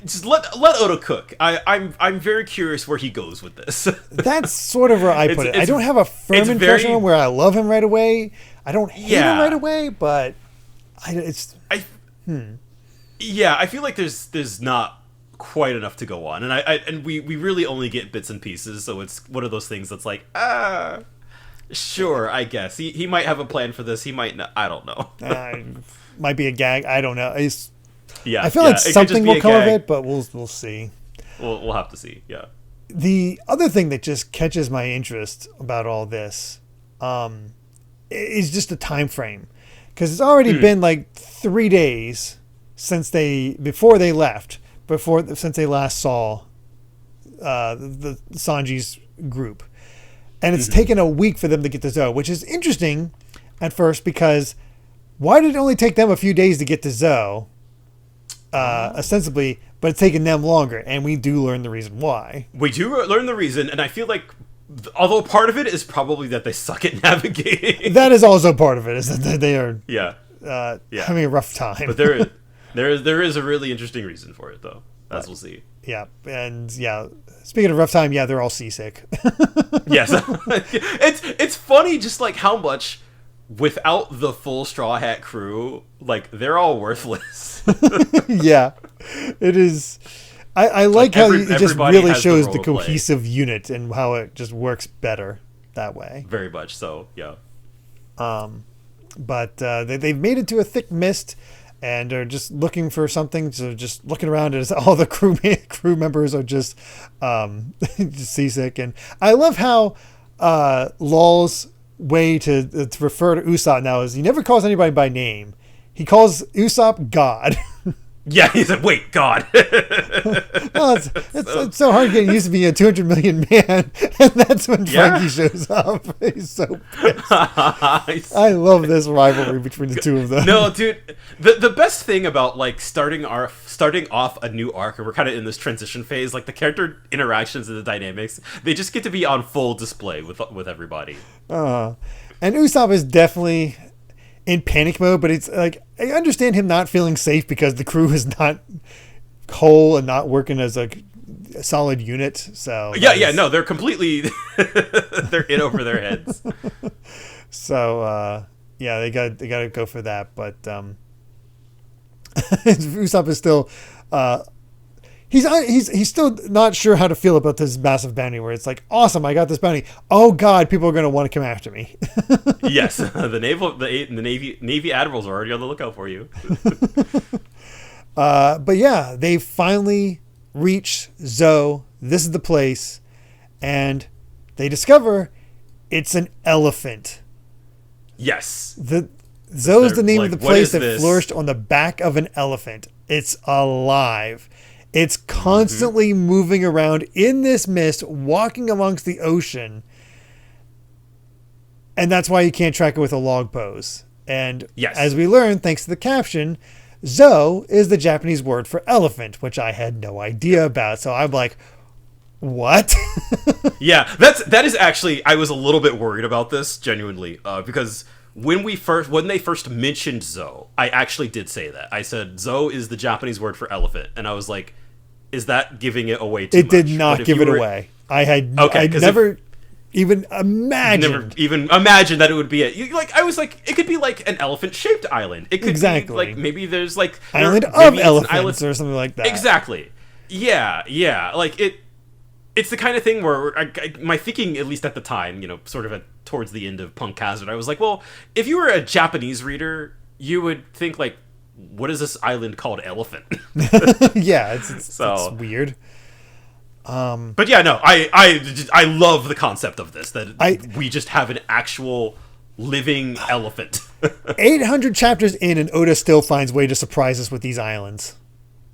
Just let Oda cook. I'm very curious where he goes with this. That's sort of where I put it. I don't have a firm impression on where I love him right away. I don't hate him right away, but I feel like there's not quite enough to go on, and and we really only get bits and pieces, so it's one of those things that's like, sure, I guess he might have a plan for this, he might not, I don't know. Might be a gag, I don't know. I feel like it something will come of it, but we'll see. We'll have to see. Yeah. The other thing that just catches my interest about all this is just the time frame, because it's already been like 3 days since since they last saw the Sanji's group, and it's taken a week for them to get to Zoe, which is interesting at first, because why did it only take them a few days to get to Zoe, ostensibly, but it's taken them longer, and we do learn the reason why. We do learn the reason, and I feel like, although part of it is probably that they suck at navigating, that is also part of it, is that they are having a rough time. But there is a really interesting reason for it, though, as we'll see. Yeah, and speaking of rough time, they're all seasick. Yes, it's funny just like how much, without the full Straw Hat crew, like, they're all worthless. Yeah, it is. I like how it just really shows the cohesive unit and how it just works better that way. Very much so, yeah. But they've made it to a thick mist and are just looking for something. So just looking around as all the crew members are just just seasick. And I love how Lol's way to refer to Usopp now is he never calls anybody by name. He calls Usopp God. Yeah, he said, "Wait, God." Well, it's so hard getting used to being a 200 million man, and that's when Frankie shows up. He's so pissed. I love this rivalry between the two of them. No, dude, the best thing about like starting off a new arc, and we're kind of in this transition phase, like the character interactions and the dynamics, they just get to be on full display with everybody. And Usopp is definitely in panic mode, but it's like, I understand him not feeling safe because the crew is not whole and not working as a solid unit. So no, they're completely they're in over their heads. So they got to go for that, but Usopp is still he's still not sure how to feel about this massive bounty, where it's like, awesome, I got this bounty. Oh God, people are going to want to come after me. Yes, the Navy admirals are already on the lookout for you. But yeah, they finally reach Zoe. This is the place, and they discover it's an elephant. Yes. Zoe's the name of the place that flourished on the back of an elephant. It's alive. It's constantly moving around in this mist, walking amongst the ocean. And that's why you can't track it with a log pose. And as we learn, thanks to the caption, Zoe is the Japanese word for elephant, which I had no idea about. So I'm like, what? Yeah, that is actually, I was a little bit worried about this, genuinely, because when they first mentioned Zoe, I actually did say that. I said, Zoe is the Japanese word for elephant. And I was like, is that giving it away too much? It did not give it away. I never even imagined. Never even imagined that it would be I was like, it could be like an elephant-shaped island. It could be like, maybe there's like island of elephants or something like that. Exactly. Yeah. Like it's the kind of thing where my thinking, at least at the time, sort of towards the end of Punk Hazard, I was like, well, if you were a Japanese reader, you would think like, what is this island called Elephant? Yeah, it's weird. But yeah, no, I love the concept of this, that we just have an actual living elephant. 800 chapters in, and Oda still finds way to surprise us with these islands.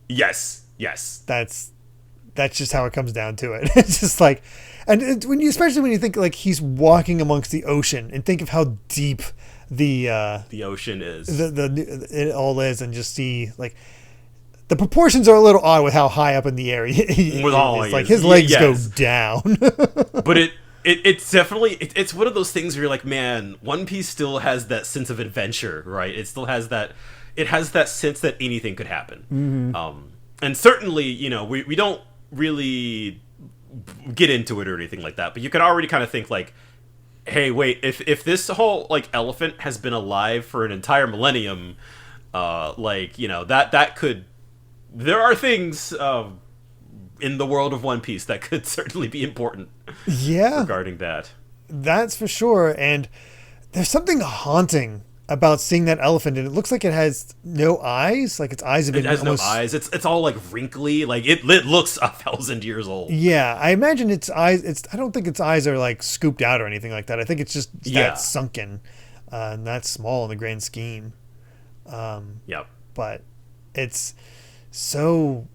Yes. That's just how it comes down to it. It's just like, and especially when you think like he's walking amongst the ocean, and think of how deep the ocean is, it all is, and just see like the proportions are a little odd with how high up in the air he is. Like his legs go down. But it's definitely it's one of those things where you're like, man, One Piece still has that sense of adventure, right? It still has that. It has that sense that anything could happen. Mm-hmm. And certainly, we don't really get into it or anything like that, but you can already kind of think like, hey, wait, if this whole like elephant has been alive for an entire millennium, that could, there are things in the world of One Piece that could certainly be important. Yeah, regarding that. That's for sure. And there's something haunting about seeing that elephant, and it looks like it has no eyes. Like its eyes have been It has almost... no eyes. It's all like wrinkly. Like it looks 1,000 years old. Yeah, I imagine its eyes. I don't think its eyes are like scooped out or anything like that. I think it's just that sunken, and that small in the grand scheme. Yep. But it's so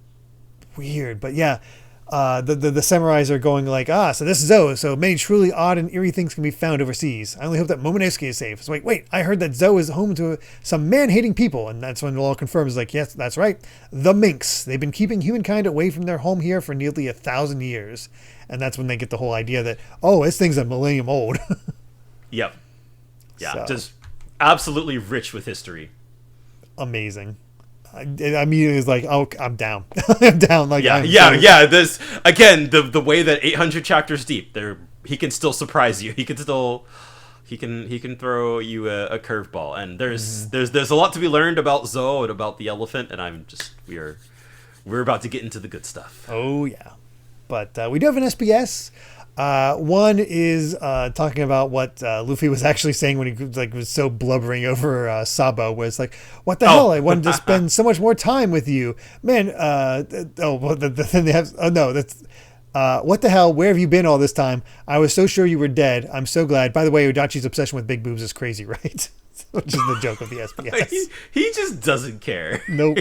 weird. But yeah. The samurais are going like, so this is Zoe. So many truly odd and eerie things can be found overseas. I only hope that Momonosuke is safe. It's like, wait, I heard that Zoe is home to some man-hating people. And that's when it all confirms, like, yes, that's right. The Minks. They've been keeping humankind away from their home here for nearly 1,000 years. And that's when they get the whole idea that, this thing's a millennium old. Yep. Yeah, just absolutely rich with history. Amazing. I immediately was like, I'm down. I'm down. Like, yeah. This again, the way that 800 chapters deep, he can still surprise you. He can still, he can throw you a curveball. And there's a lot to be learned about Zoe and about the elephant. And we're about to get into the good stuff. Oh yeah, but we do have an SPS. One is talking about what Luffy was actually saying when he was so blubbering over Sabo, where it's like, what the hell? I wanted to spend so much more time with you, man. The thing they have. Oh no, that's what the hell? Where have you been all this time? I was so sure you were dead. I'm so glad. By the way, Udachi's obsession with big boobs is crazy, right? Which is the joke of the SPS. He just doesn't care. Nope.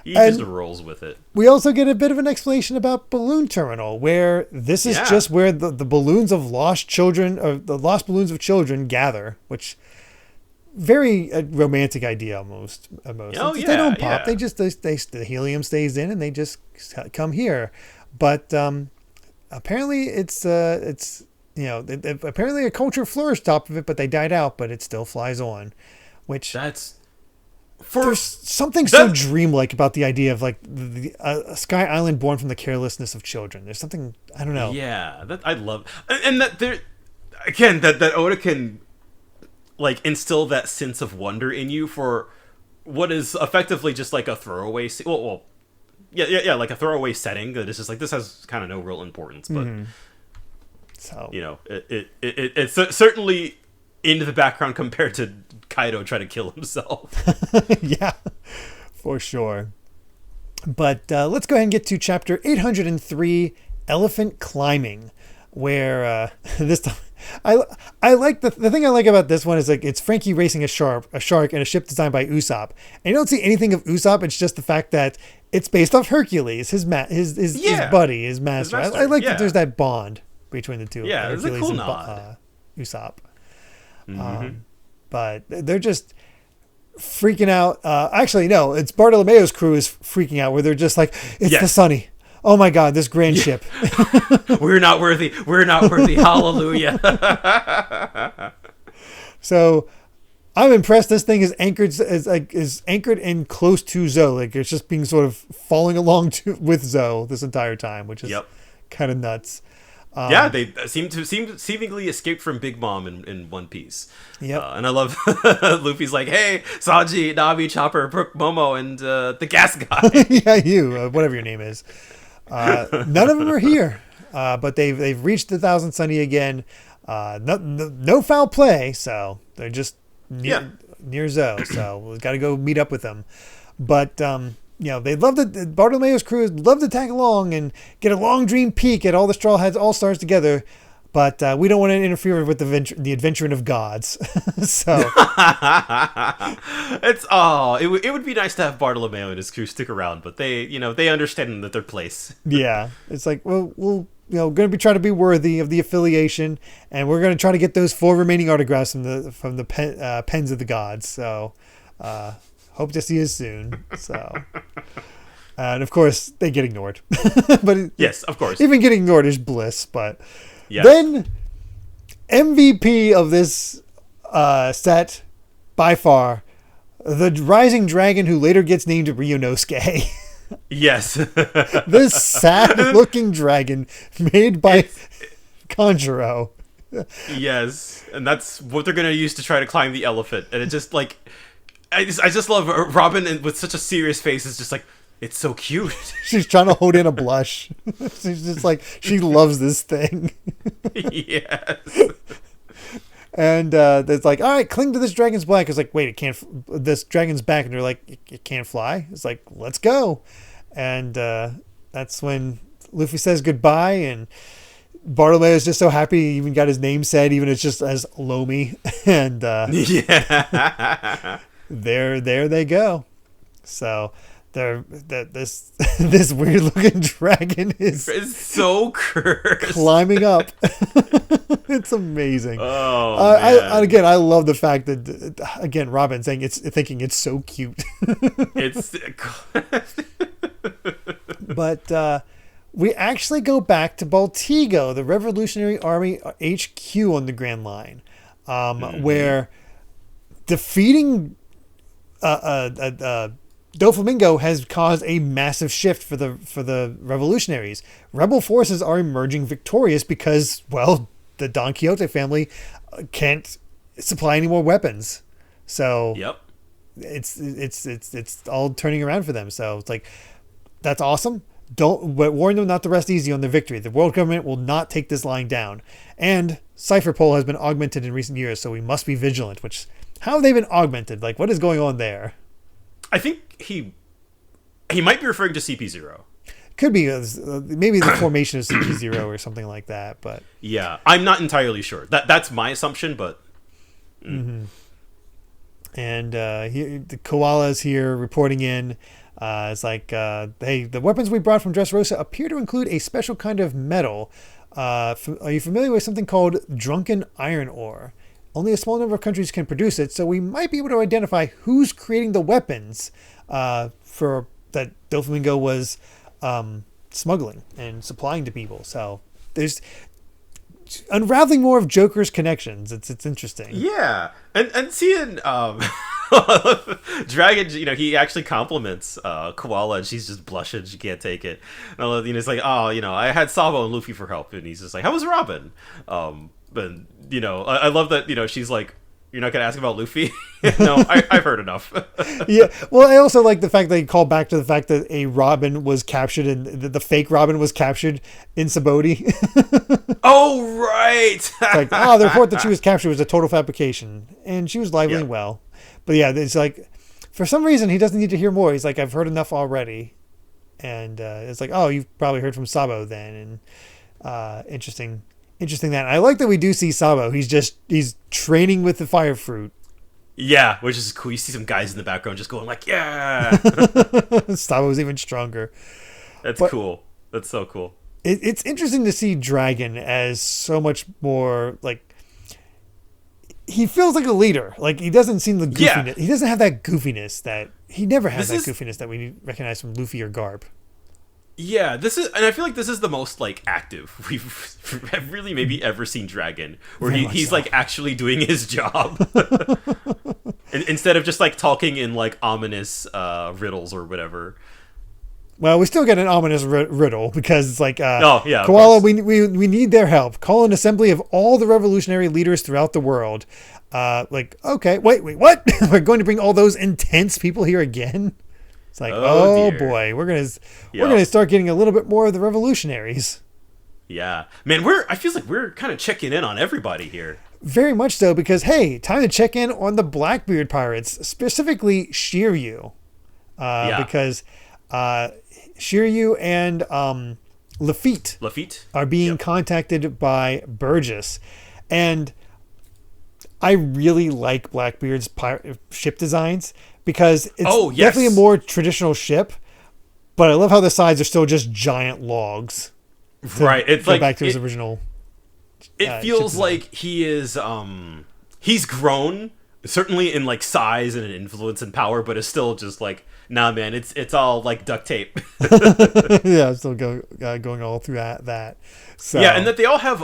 He just rolls with it. We also get a bit of an explanation about Balloon Terminal, where this is just where the balloons of lost children, or the lost balloons of children, gather, which very romantic idea almost. Oh, they don't pop. They just the helium stays in, and they just come here. But apparently it's apparently a culture flourished top of it, but they died out. But it still flies on, which there's something so dreamlike about the idea of like a sky island born from the carelessness of children. There's something, I don't know. Yeah, that I love, and that there again that Oda can like instill that sense of wonder in you for what is effectively just like a throwaway. Like a throwaway setting that is just like this has kind of no real importance, but so it's certainly into the background compared to Kaido trying to kill himself. Yeah, for sure. But let's go ahead and get to chapter 803, Elephant Climbing, where this time I like the thing I like about this one is like it's Frankie racing a shark in a ship designed by Usopp. And you don't see anything of Usopp. It's just the fact that it's based off Hercules, his buddy, his master. I like that there's that bond between the two. Yeah, Hercules it's a cool and nod. Usopp. But they're just freaking out. Actually, no, it's Bartolomeo's crew is freaking out where they're just like, it's the Sunny. Oh my God, this grand ship. We're not worthy. We're not worthy. Hallelujah. So I'm impressed. This thing is anchored in close to Zoe. Like it's just being sort of falling along with Zoe this entire time, which is kind of nuts. They seemingly escaped from Big Mom in One Piece. Yep. And I love Luffy's like, hey, Sanji, Navi, Chopper, Brook, Momo, and the gas guy. Yeah, you, whatever your name is. None of them are here, but they've reached the Thousand Sunny again. No foul play, so they're just near Zoe. So we've got to go meet up with them. But they'd love to. Bartolomeo's crew would love to tag along and get a long dream peek at all the Straw Hats All Stars together. But we don't want to interfere with the adventuring of gods. So it would be nice to have Bartolomeo and his crew stick around, but they understand that their place. Yeah, it's like we'll going to be trying to be worthy of the affiliation, and we're going to try to get those 4 remaining autographs from the pens of the gods. So hope to see you soon. So. And of course they get ignored. But yes, of course. Even getting ignored is bliss, but. Yes. Then, MVP of this set, by far, the rising dragon who later gets named Ryunosuke. Yes. This sad-looking dragon made by Kanjuro. Yes, and that's what they're going to use to try to climb the elephant. And it just, like, I just love Robin with such a serious face is just like, It's so cute. She's trying to hold in a blush. She's just like, she loves this thing. Yes. And it's like, all right, cling to this dragon's back. It's like, wait, it can't. This dragon's back, and they're like, it can't fly. It's like, let's go. And that's when Luffy says goodbye, and Bartolomeo is just so happy he even got his name said, even it's just as Lomi. And Yeah. there they go. So this weird looking dragon is It's so cursed. climbing up. It's amazing. Oh, man. I love the fact that again Robin saying thinking it's so cute. It's But we actually go back to Baltigo, the Revolutionary Army HQ on the Grand Line, where defeating Doflamingo has caused a massive shift for the revolutionaries. Rebel forces are emerging victorious because, well, the Don Quixote family can't supply any more weapons. So Yep. it's all turning around for them. So it's like, that's awesome. But warn them not to rest easy on the victory. The world government will not take this line down. And Cipher Pol has been augmented in recent years, so we must be vigilant. Which, how have they been augmented? Like, what is going on there? I think he might be referring to CP0. Could be maybe the formation of CP0 or something like that. But Yeah, I'm not entirely sure. That's my assumption, but and the koala's here reporting in. It's like, hey, the weapons we brought from Dressrosa appear to include a special kind of metal. Are you familiar with something called drunken iron ore? Only a small number of countries can produce it, so we might be able to identify who's creating the weapons for that Doflamingo was smuggling and supplying to people. So there's unraveling more of Joker's connections. It's interesting. yeah, and seeing Dragon, he actually compliments Koala, and she's just blushing. She can't take it. And I love, it's like, oh, I had Sabo and Luffy for help, and he's just like, how was Robin? But I love that. She's like, you're not gonna ask about Luffy? No, I've heard enough. Yeah. Well, I also like the fact that he called back to the fact that a Robin was captured and the fake Robin was captured in Saboti. Oh, right. It's like, the report that she was captured was a total fabrication, and she was lively and well. But yeah, it's like, for some reason he doesn't need to hear more. He's like, I've heard enough already, and it's like, oh, you've probably heard from Sabo then, and interesting that. I like that we do see Sabo. He's training with the fire fruit. Yeah, which is cool. You see some guys in the background just going like, yeah. Sabo's even stronger. That's cool. That's so cool. It's interesting to see Dragon as so much more like, he feels like a leader. Like, he doesn't seem the goofiness. Yeah. He doesn't have that goofiness that he never has goofiness that we recognize from Luffy or Garp. Yeah, and I feel like this is the most like active we've really maybe ever seen Dragon, where he's like actually doing his job instead of just like talking in like ominous riddles or whatever. Well, we still get an ominous riddle because it's like, Koala, we need their help. Call an assembly of all the revolutionary leaders throughout the world. Like, okay, wait, what? We're going to bring all those intense people here again? It's like, oh boy, we're gonna start getting a little bit more of the revolutionaries. Yeah, man, I feel like we're kind of checking in on everybody here. Very much so, because hey, time to check in on the Blackbeard pirates, specifically Shiryu, because Shiryu and Lafitte are being contacted by Burgess, and I really like Blackbeard's ship designs because it's definitely a more traditional ship, but I love how the sides are still just giant logs. Right, it's like back to his original. It feels like he is he's grown certainly in like size and influence and power, but is still just like, nah, man, it's all like duct tape. Yeah, still going all through that. So. Yeah, and that they all have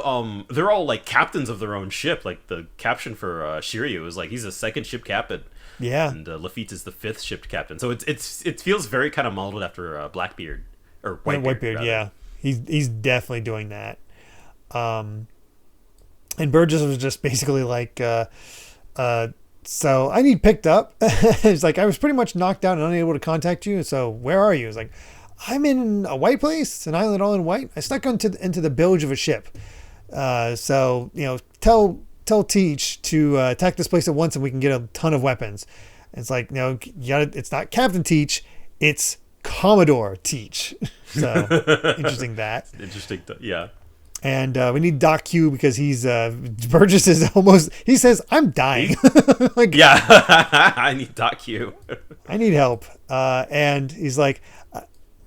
they're all like captains of their own ship. Like the caption for Shiryu is like he's a second ship captain. Yeah, and Lafitte is the fifth ship captain. So it feels very kind of modeled after Blackbeard or Whitebeard. Yeah, he's definitely doing that. And Burgess was just basically like So I need picked up. It's like, I was pretty much knocked out and unable to contact you. So where are you? It's like, I'm in a white place, an island all in white. I snuck into the bilge of a ship. So, tell Teach to attack this place at once and we can get a ton of weapons. And it's like, it's not Captain Teach, it's Commodore Teach. So interesting that. Interesting, yeah. And we need Doc Q because Burgess is almost, he says, I'm dying. Like, yeah, I need Doc Q. I need help. And he's like,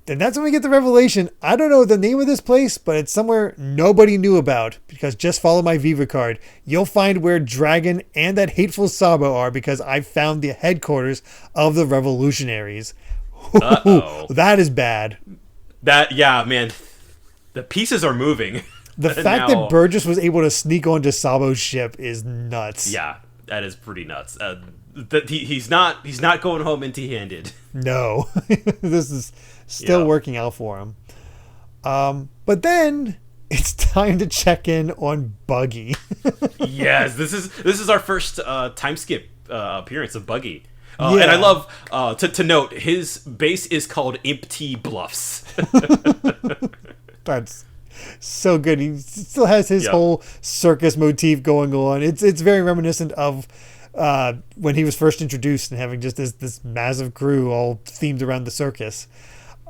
and that's when we get the revelation. I don't know the name of this place, but it's somewhere nobody knew about because just follow my Viva card. You'll find where Dragon and that hateful Sabo are because I found the headquarters of the Revolutionaries. Uh-oh. That is bad. Yeah, man. The pieces are moving. The fact that Burgess was able to sneak onto Sabo's ship is nuts. Yeah, that is pretty nuts. He's not going home empty-handed. No, this is still working out for him. But then it's time to check in on Buggy. Yes, this is our first time skip appearance of Buggy. And I love to note his base is called Empty Bluffs. That's so good. He still has his whole circus motif going on. It's very reminiscent of when he was first introduced and having just this massive crew all themed around the circus.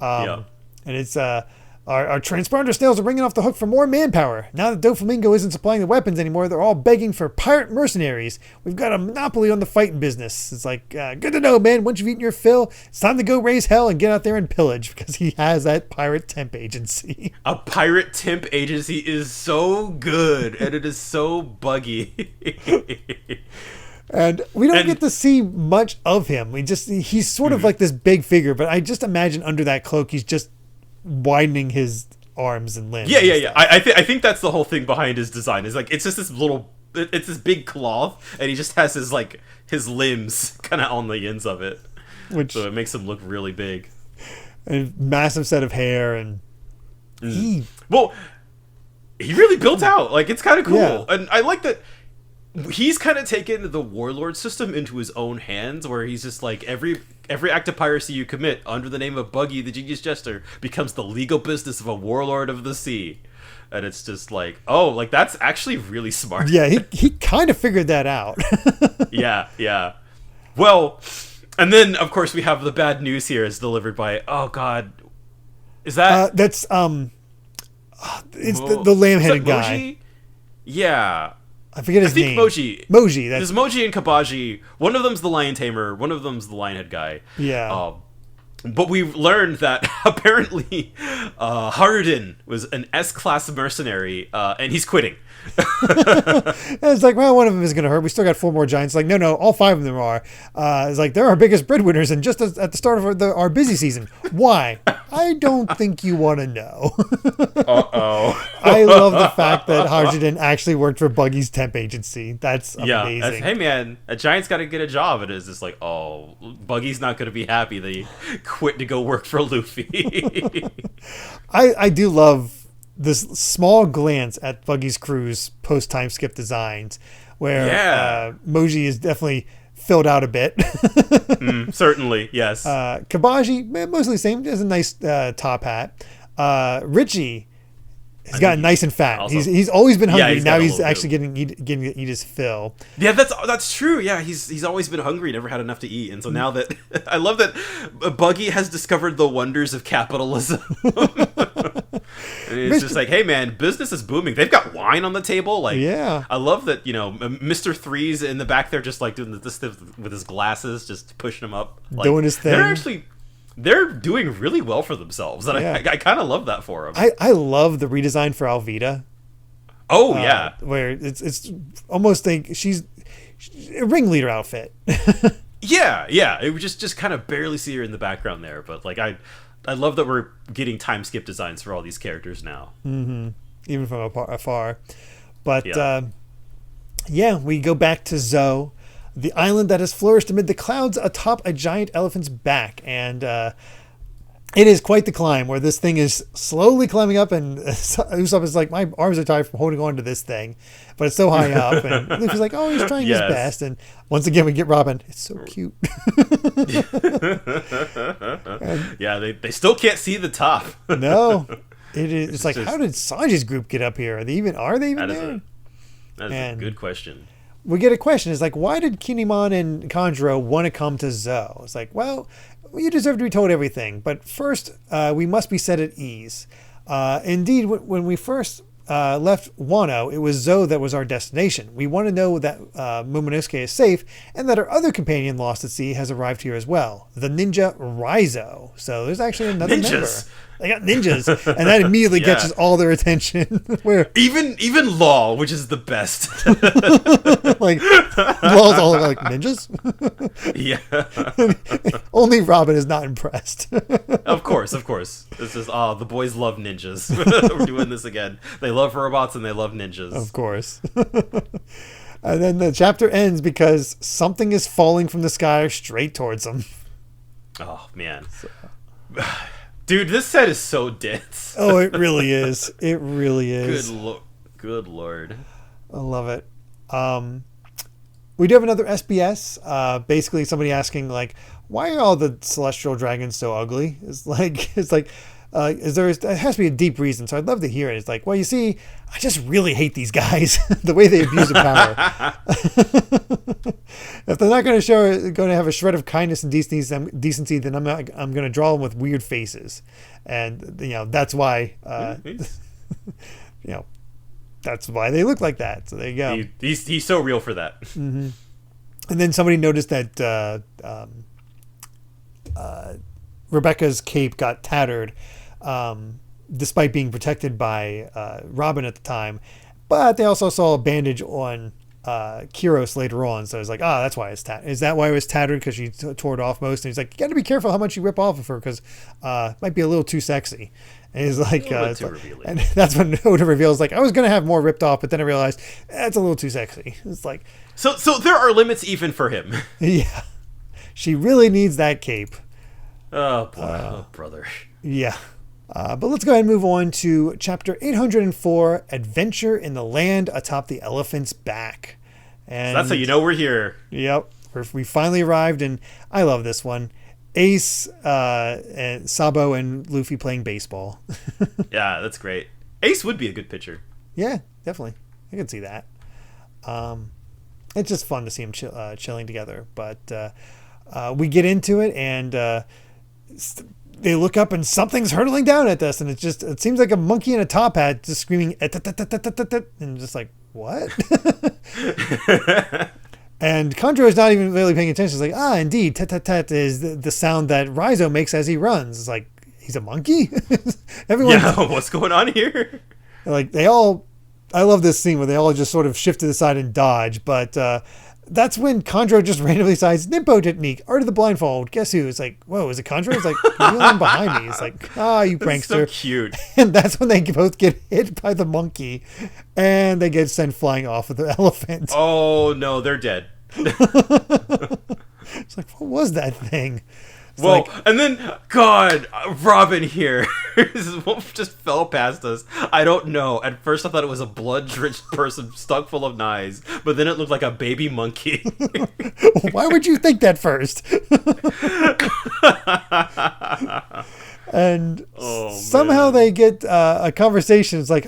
And it's our transponder snails are bringing off the hook for more manpower. Now that Doflamingo isn't supplying the weapons anymore, they're all begging for pirate mercenaries. We've got a monopoly on the fighting business. It's like, good to know, man. Once you've eaten your fill, it's time to go raise hell and get out there and pillage because he has that pirate temp agency. A pirate temp agency is so good, and it is so Buggy. And we don't get to see much of him. He's sort of like this big figure, but I just imagine under that cloak, he's just widening his arms and limbs. Yeah. I think that's the whole thing behind his design. Is like it's just it's this big cloth, and he just has his limbs kind of on the ends of it, so it makes him look really big. A massive set of hair, and he really built out. Like it's kind of cool, Yeah. and I like that. He's kind of taken the Warlord system into his own hands, where he's just like every act of piracy you commit under the name of Buggy the Genius Jester becomes the legal business of a Warlord of the Sea, and it's just like, that's actually really smart. Yeah, he kind of figured that out. Yeah. Well, and then of course we have the bad news here is delivered by is that that's it's the lamb-headed guy. Moji? Yeah. I forget his name. Moji. There's Moji and Kabaji. One of them's the lion tamer. One of them's the lionhead guy. Yeah. But we've learned that apparently Haruden was an S-class mercenary, and he's quitting. It's like, well, one of them is going to hurt. We still got 4 more giants. Like, no, all 5 of them are. It's like, they're our biggest breadwinners, and just at the start of our busy season. Why? I don't think you want to know. Uh-oh. I love the fact that Harjuden actually worked for Buggy's temp agency. That's amazing. Hey, man, a giant's got to get a job. It is just like, Buggy's not going to be happy that he quit to go work for Luffy. I do love this small glance at Buggy's crew's post-time skip designs where Moji is definitely filled out a bit. Certainly, yes. Kabaji, mostly the same, has a nice top hat. Richie has gotten nice and fat. Also, he's always been hungry. Now he's actually getting to eat his fill. Yeah, that's true. Yeah, he's always been hungry, never had enough to eat, and so now that I love that Buggy has discovered the wonders of capitalism. It's just like, hey man, business is booming. They've got wine on the table. Like, I love that. Mr. Three's in the back there, just like doing this with his glasses, just pushing him up, like, doing his thing. They're doing really well for themselves, and I kind of love that for them. I love the redesign for Alvida. Oh yeah, where it's almost like she's a ringleader outfit. yeah. It would just kind of barely see her in the background there, but like I love that we're getting time skip designs for all these characters now. Mm-hmm. Even from afar. But we go back to Zoe, the island that has flourished amid the clouds atop a giant elephant's back. And It is quite the climb where this thing is slowly climbing up, and Usopp is like, my arms are tired from holding on to this thing, but it's so high up. And Luffy's like, oh, he's trying his best. And once again, we get Robin. It's so cute. Yeah, they still can't see the top. No, it's like, how did Sanji's group get up here? Are they even there? That is a good question. We get a question. It's like, why did Kinemon and Kanjuro want to come to Zou? It's like, well, you deserve to be told everything. But first, we must be set at ease. Indeed, when we first left Wano, it was Zou that was our destination. We want to know that Momonosuke is safe and that our other companion lost at sea has arrived here as well. The ninja Raizo. So there's actually another member. They got ninjas, and that immediately catches all their attention. Where even Law, which is the best. Like Law's all about like ninjas. Yeah. Only Robin is not impressed. Of course. This is the boys love ninjas. We're doing this again. They love robots and they love ninjas. Of course. And then the chapter ends because something is falling from the sky straight towards them. Oh man. Dude, this set is so dense. Oh, it really is. It really is. Good lord. I love it. We do have another SBS. Basically, somebody asking like, "Why are all the celestial dragons so ugly?" It has to be a deep reason. So I'd love to hear it. It's like, well, you see, I just really hate these guys. The way they abuse their power. If they're not going to have a shred of kindness and decency, then I'm going to draw them with weird faces, and that's why. That's why they look like that. So there you go. He's so real for that. Mm-hmm. And then somebody noticed that Rebecca's cape got tattered, despite being protected by Robin at the time. But they also saw a bandage on Kiros later on, so it's like, that's why it's tattered. Is that why it was tattered? Because she tore it off most? And he's like, you got to be careful how much you rip off of her, because it might be a little too sexy. And he's like, and that's when Oda reveals, like, I was gonna have more ripped off, but then I realized that's a little too sexy. It's like, so there are limits even for him. Yeah, she really needs that cape. Oh boy, brother. Yeah. But let's go ahead and move on to chapter 804, Adventure in the Land Atop the Elephant's Back. And so that's how you know we're here. Yep. We finally arrived, and I love this one. Ace, and Sabo and Luffy playing baseball. Yeah, that's great. Ace would be a good pitcher. Yeah, definitely. I can see that. It's just fun to see them chilling together. But we get into it, and they look up and something's hurtling down at us, and it seems like a monkey in a top hat just screaming and just like, what? And Kanjuro is not even really paying attention. It's like, indeed, tet is the sound that Raizo makes as he runs. It's like, he's a monkey? Everyone, what's going on here? Like, I love this scene where they all just sort of shift to the side and dodge, but that's when Kanjuro just randomly decides, Nimpo technique, art of the blindfold. Guess who? It's like, whoa, is it Kanjuro? It's like, you're the one behind me. It's like, you prankster. So cute. And that's when they both get hit by the monkey, and they get sent flying off of the elephant. Oh, no, they're dead. It's like, what was that thing? Well, and then, God, Robin here just fell past us. I don't know. At first I thought it was a blood-drenched person stuck full of knives, but then it looked like a baby monkey. Why would you think that first? And somehow they get a conversation. It's like,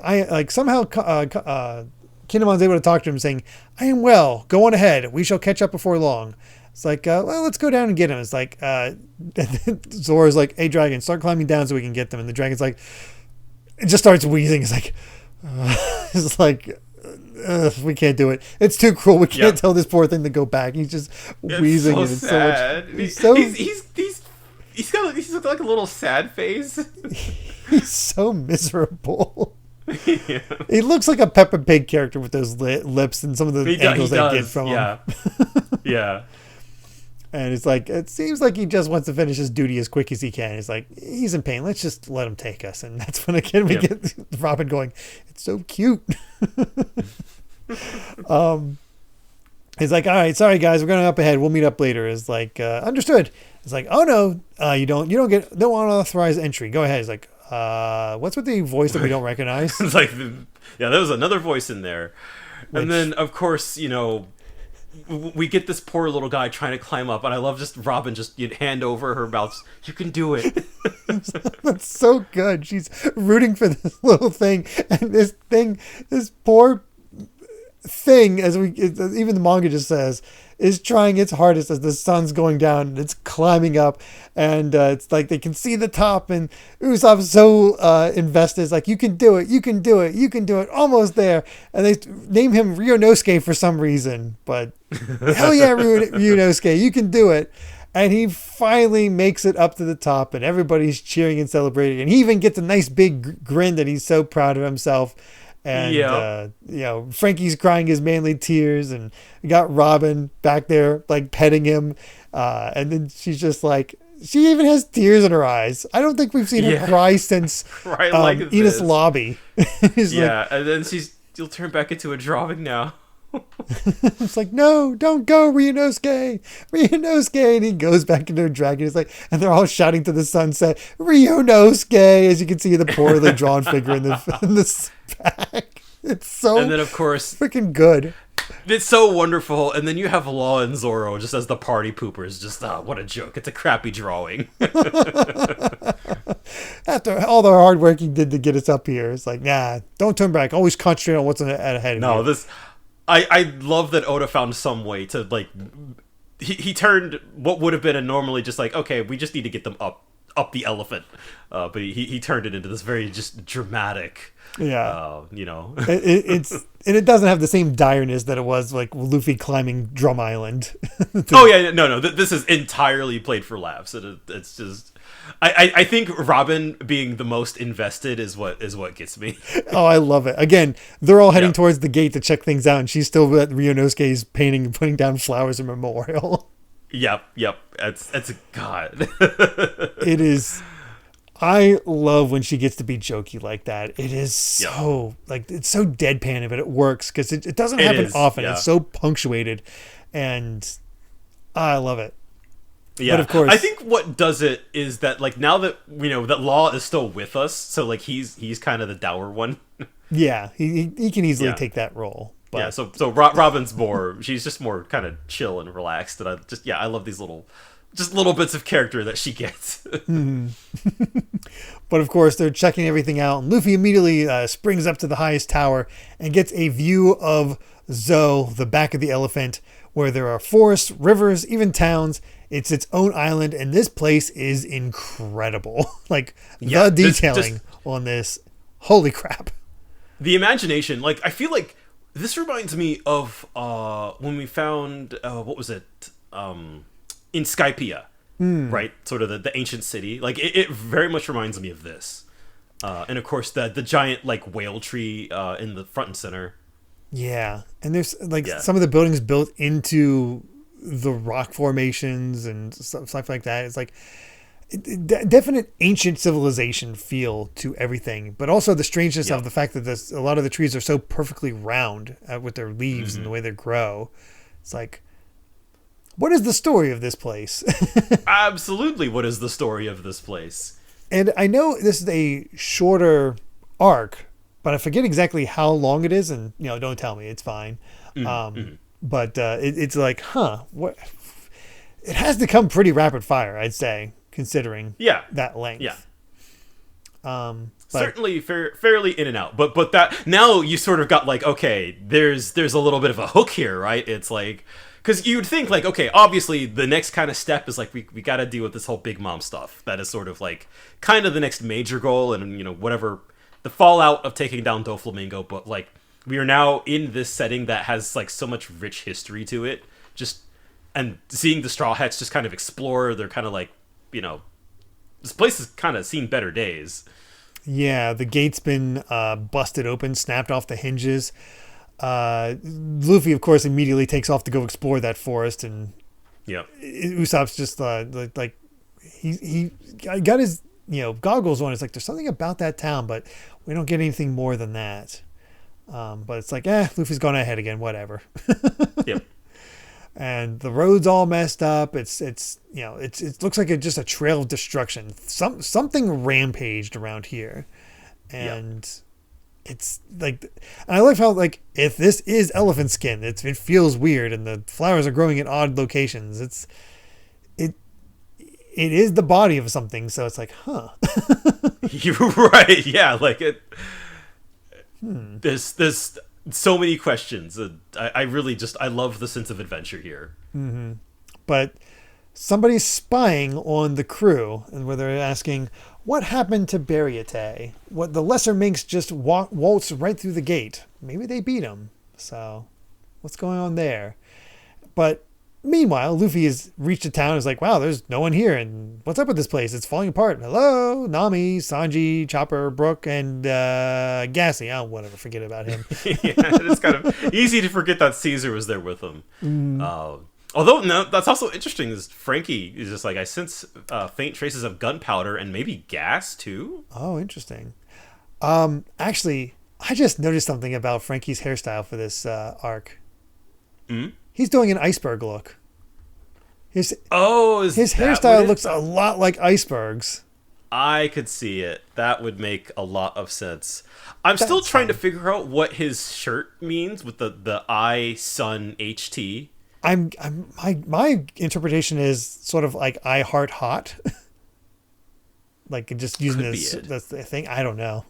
somehow Kinemon's able to talk to him saying, I am well. Go on ahead. We shall catch up before long. It's like, well, let's go down and get him. It's like, Zora's like, hey, dragon, start climbing down so we can get them. And the dragon's like, it just starts wheezing. It's like, we can't do it. It's too cruel. We can't tell this poor thing to go back. He's just wheezing. It's so sad. He's got like a little sad face. He's so miserable. Yeah. He looks like a Peppa Pig character with those lips and some of the angles they get from him. Yeah. And it's like, it seems like he just wants to finish his duty as quick as he can. It's like, he's in pain. Let's just let him take us. And that's when again we get Robin going, it's so cute. And He's like, all right, sorry guys, we're going up ahead. We'll meet up later. It's like, understood. It's like, oh no, you don't get unauthorized entry. Go ahead. He's like, what's with the voice that we don't recognize? It's like, yeah, there was another voice in there. And then, of course, we get this poor little guy trying to climb up, and I love just Robin just hand over her mouth. You can do it. That's so good. She's rooting for this little thing, and this poor thing, even the manga just says, is trying its hardest as the sun's going down and it's climbing up, and it's like they can see the top, and Usopp's so invested. It's like, you can do it, you can do it, you can do it, almost there. And they name him Ryunosuke for some reason, but hell yeah, Ryunosuke, you can do it. And he finally makes it up to the top, and everybody's cheering and celebrating, and he even gets a nice big grin that he's so proud of himself. And Frankie's crying his manly tears, and we got Robin back there like petting him, and then she's just like, she even has tears in her eyes. I don't think we've seen her cry since Enos Lobby. And then you'll turn back into a drawing now. It's like, no, don't go, Ryunosuke, and he goes back into a dragon. It's like, and they're all shouting to the sunset, Ryunosuke, as you can see the poorly drawn figure in the back. It's so, and then of course, freaking good. It's so wonderful. And then you have Law and Zoro just as the party poopers. Just what a joke! It's a crappy drawing. After all the hard work he did to get us up here, it's like, nah, don't turn back. Always concentrate on what's ahead of you. I love that Oda found some way to, like, he turned what would have been a normally just like, okay, we just need to get them up the elephant, but he turned it into this very just dramatic, it doesn't have the same direness that it was like Luffy climbing Drum Island. This is entirely played for laughs. It's just, I think Robin being the most invested is what gets me. Oh, I love it. Again, they're all heading towards the gate to check things out, and she's still at Ryunosuke's painting and putting down flowers in memorial. Yep. It's God. It is. I love when she gets to be jokey like that. It is so it's so deadpan, but it works because it doesn't happen often. Yeah. It's so punctuated, and I love it. Yeah, but of course, I think what does it is that, like, now that we know that Law is still with us, so like he's kind of the dour one. Yeah, he can easily take that role. But. Yeah, so Robin's she's just more kind of chill and relaxed, and I love these little bits of character that she gets. Mm-hmm. But of course, they're checking everything out, and Luffy immediately springs up to the highest tower and gets a view of Zo, the back of the elephant, where there are forests, rivers, even towns. It's its own island, and this place is incredible. Like, the detailing on this, holy crap. The imagination, like, I feel like this reminds me of when we found, what was it? In Skypiea, right? Sort of the ancient city. Like, it very much reminds me of this. And of course, the giant, like, whale tree in the front and center. Yeah. And there's, like, some of the buildings built into the rock formations and stuff like that. It's like definite ancient civilization feel to everything, but also the strangeness of the fact that a lot of the trees are so perfectly round with their leaves and the way they grow. It's like, what is the story of this place? Absolutely, what is the story of this place? And I know this is a shorter arc, but I forget exactly how long it is, and don't tell me, it's fine. But it's like, what? It has to come pretty rapid fire, I'd say, considering that length. Yeah. Certainly fairly in and out, but that now you sort of got like, okay, there's a little bit of a hook here, right? It's like, because you'd think like, okay, obviously the next kind of step is like we got to deal with this whole Big Mom stuff. That is sort of like kind of the next major goal, and whatever the fallout of taking down Doflamingo, but like, we are now in this setting that has like so much rich history to it. And seeing the Straw Hats just kind of explore, they're kind of like, this place has kind of seen better days. Yeah, the gate's been busted open, snapped off the hinges. Luffy, of course, immediately takes off to go explore that forest, and Usopp's just like he got his goggles on. It's like, there's something about that town, but we don't get anything more than that. But it's like, Luffy's gone ahead again, whatever. Yep. and the road's all messed up. It looks like just a trail of destruction. Something rampaged around here, and it's like, and I like how, like, if this is elephant skin, it feels weird, and the flowers are growing in odd locations. It is the body of something, so it's like, huh. You're right. Yeah, like it. There's so many questions. I really I love the sense of adventure here. Mm-hmm. But somebody's spying on the crew, and where they're asking, what happened to Bariate? What the lesser minks just waltz right through the gate. Maybe they beat him. So what's going on there? But meanwhile, Luffy has reached a town. Is like, wow, there's no one here, and what's up with this place? It's falling apart. Hello, Nami, Sanji, Chopper, Brook, and Gassy. Oh, whatever. Forget about him. Yeah, it's kind of easy to forget that Caesar was there with them. Although, no, that's also interesting. Is Frankie is just like, I sense faint traces of gunpowder and maybe gas too. Oh, interesting. Actually, I just noticed something about Frankie's hairstyle for this arc. He's doing an iceberg look. His hairstyle looks a lot like icebergs. I could see it. That would make a lot of sense. I'm still trying to figure out what his shirt means with the I Sun HT. My interpretation is sort of like I heart hot. Like just using that's the thing. I don't know.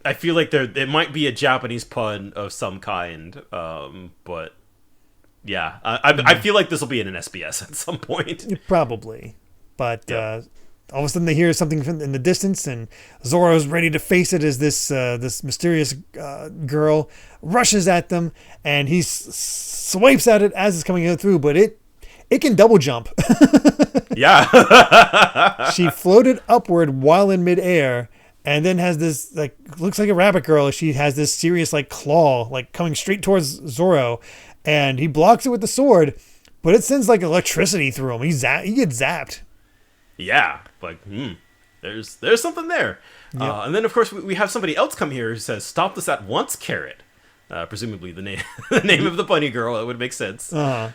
I feel like there might be a Japanese pun of some kind, but yeah, I feel like this will be in an SBS at some point. Probably, but all of a sudden they hear something in the distance, and Zoro's ready to face it as this mysterious girl rushes at them, and he swipes at it as it's coming through, but it can double jump. Yeah, she floated upward while in midair. And then has this, like, looks like a rabbit girl. She has this serious, like, claw, like, coming straight towards Zoro. And he blocks it with the sword, but it sends, like, electricity through him. He gets zapped. Yeah. Like, there's something there. Yep. And then, of course, we have somebody else come here who says, stop this at once, Carrot. Presumably the name of the bunny girl. That would make sense. Uh-huh.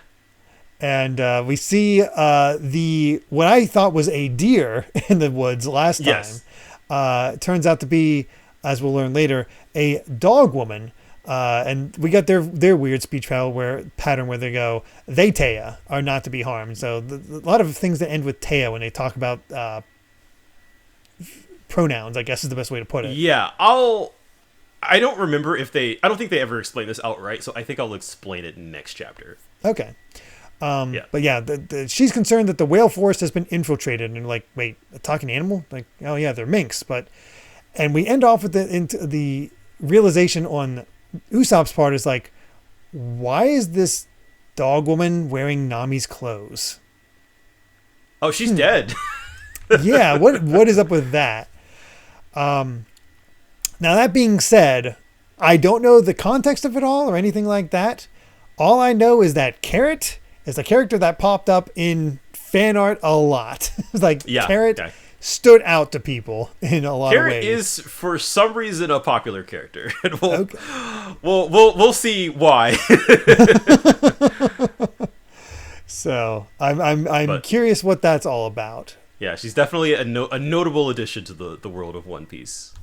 And we see what I thought was a deer in the woods last time. Yes. Turns out to be, as we'll learn later, a dog woman. And we got their weird speech pattern where they go, they Taya are not to be harmed. So a lot of things that end with Taya when they talk about pronouns, I guess is the best way to put it. Yeah, I don't remember I don't think they ever explain this outright, so I think I'll explain it next chapter. Okay. But yeah, she's concerned that the whale forest has been infiltrated, and like, wait, a talking animal? Like, oh yeah, they're minks. And we end off with the realization on Usopp's part is like, why is this dog woman wearing Nami's clothes? Oh, she's dead. Yeah, what is up with that? Now that being said, I don't know the context of it all or anything like that. All I know is that Carrot is a character that popped up in fan art a lot. It's like Carrot stood out to people in a lot of ways. Carrot is, for some reason, a popular character. And we'll see why. So I'm curious what that's all about. Yeah, she's definitely a notable addition to the world of One Piece.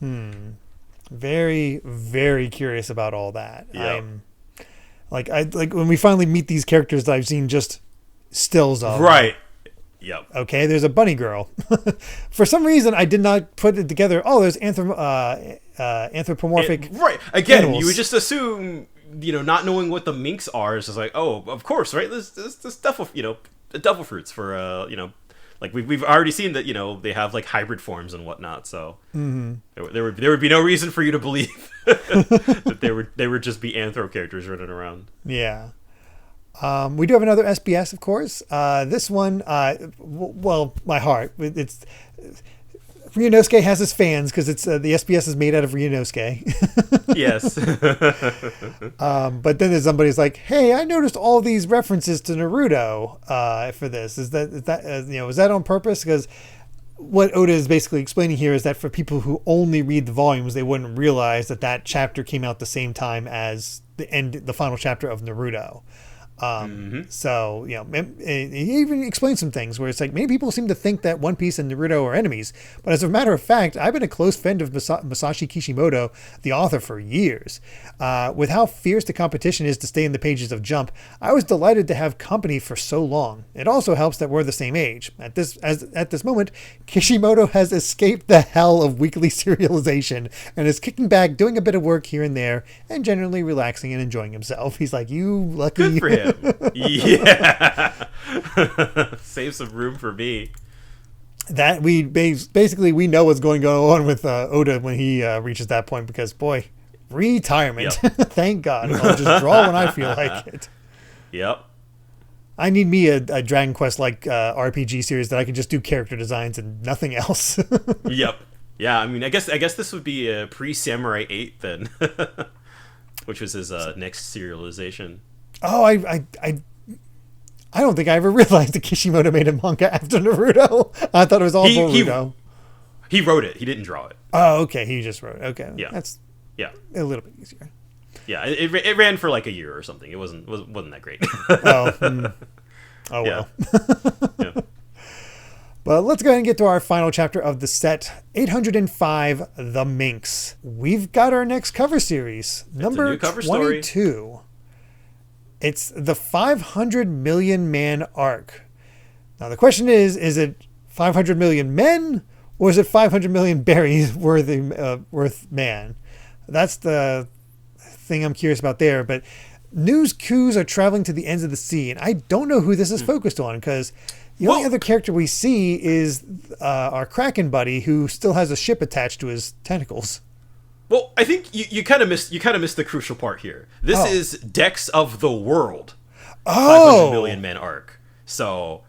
Very, very curious about all that. Yep. Like when we finally meet these characters that I've seen just stills of. Right. Yep. Okay, there's a bunny girl. For some reason, I did not put it together. Oh, there's anthropomorphic. Right. Again, animals. You would just assume, not knowing what the minks are, is just like, oh, of course, right? This devil, the devil fruits for, like we've already seen that, they have like hybrid forms and whatnot. So there would be no reason for you to believe that they would just be anthro characters running around. Yeah. We do have another SBS, of course. This one, well, my heart. It's Ryunosuke has his fans because it's the SBS is made out of Ryunosuke. Yes. But then there's somebody's like, "Hey, I noticed all these references to Naruto for this. Is that on purpose?" Because what Oda is basically explaining here is that for people who only read the volumes, they wouldn't realize that chapter came out the same time as the final chapter of Naruto. So, he even explains some things where it's like, many people seem to think that One Piece and Naruto are enemies. But as a matter of fact, I've been a close friend of Masashi Kishimoto, the author, for years. With how fierce the competition is to stay in the pages of Jump, I was delighted to have company for so long. It also helps that we're the same age. At this moment, Kishimoto has escaped the hell of weekly serialization and is kicking back, doing a bit of work here and there, and generally relaxing and enjoying himself. He's like, you lucky. Good for him. Yeah. Save some room for me. That we basically we know what's going to go on with Oda when he reaches that point, because boy, retirement. Yep. Thank God. I'll just draw when I feel like it. Yep. I need me a Dragon Quest like RPG series that I can just do character designs and nothing else. Yep. Yeah, I mean, I guess this would be a pre-Samurai 8 then. Which was his next serialization. Oh, I don't think I ever realized that Kishimoto made a manga after Naruto. I thought it was all Boruto. He wrote it. He didn't draw it. Oh, okay. He just wrote it. Okay. Yeah. That's a little bit easier. Yeah, it ran for like a year or something. It wasn't that great. Oh well. Yeah. But let's go ahead and get to our final chapter of the set, 805, The Minks. We've got our next cover series, number 22. Story. It's the 500 million man arc. Now the question is it 500 million men or is it 500 million berries worth man? That's the thing I'm curious about there. But news coups are traveling to the ends of the sea, and I don't know who this is focused on, because the only other character we see is our Kraken buddy, who still has a ship attached to his tentacles. Well, I think you kind of missed the crucial part here. This is Decks of the World, 500 million man arc. So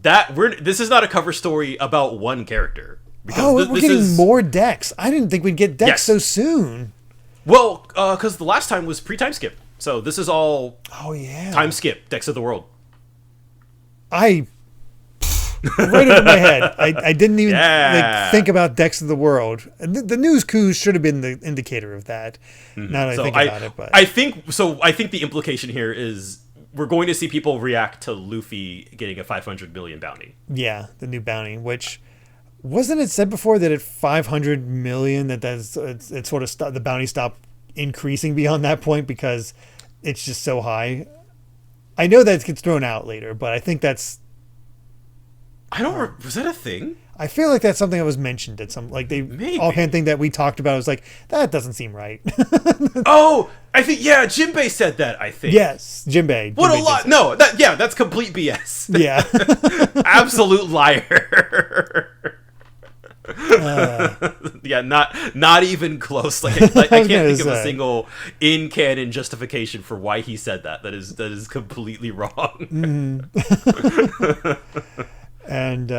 this is not a cover story about one character. We're getting more decks. I didn't think we'd get decks so soon. Well, because the last time was pre-time skip, so this is all time skip Decks of the World. Right over my head. I didn't even think about Decks of the World. The news coups should have been the indicator of that. Mm-hmm. Now that I think about it, but I think the implication here is we're going to see people react to Luffy getting a 500 million bounty. Yeah, the new bounty, which wasn't it said before that at 500 million it sort of the bounty stopped increasing beyond that point because it's just so high. I know that gets thrown out later, but I think that's. Was that a thing? I feel like that's something that was mentioned at some, like, they offhand thing that we talked about. I was like, that doesn't seem right. I think, Jinbei said that, I think. Yes, Jinbei. What a lot. No, that's complete BS. Yeah. Absolute liar. Not even close. Like I can't think of a single in-canon justification for why he said that. That is completely wrong. And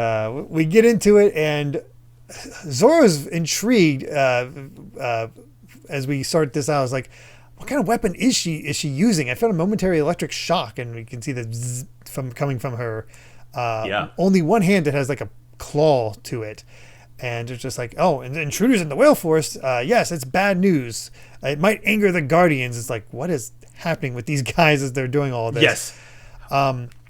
we get into it, and Zoro's intrigued as we start this out. I was like, what kind of weapon is she using? I felt a momentary electric shock, and we can see the zzz coming from her. Only one hand that has like a claw to it. And it's just like, and intruders in the whale forest. Yes, it's bad news. It might anger the Guardians. It's like, what is happening with these guys as they're doing all of this? Yes.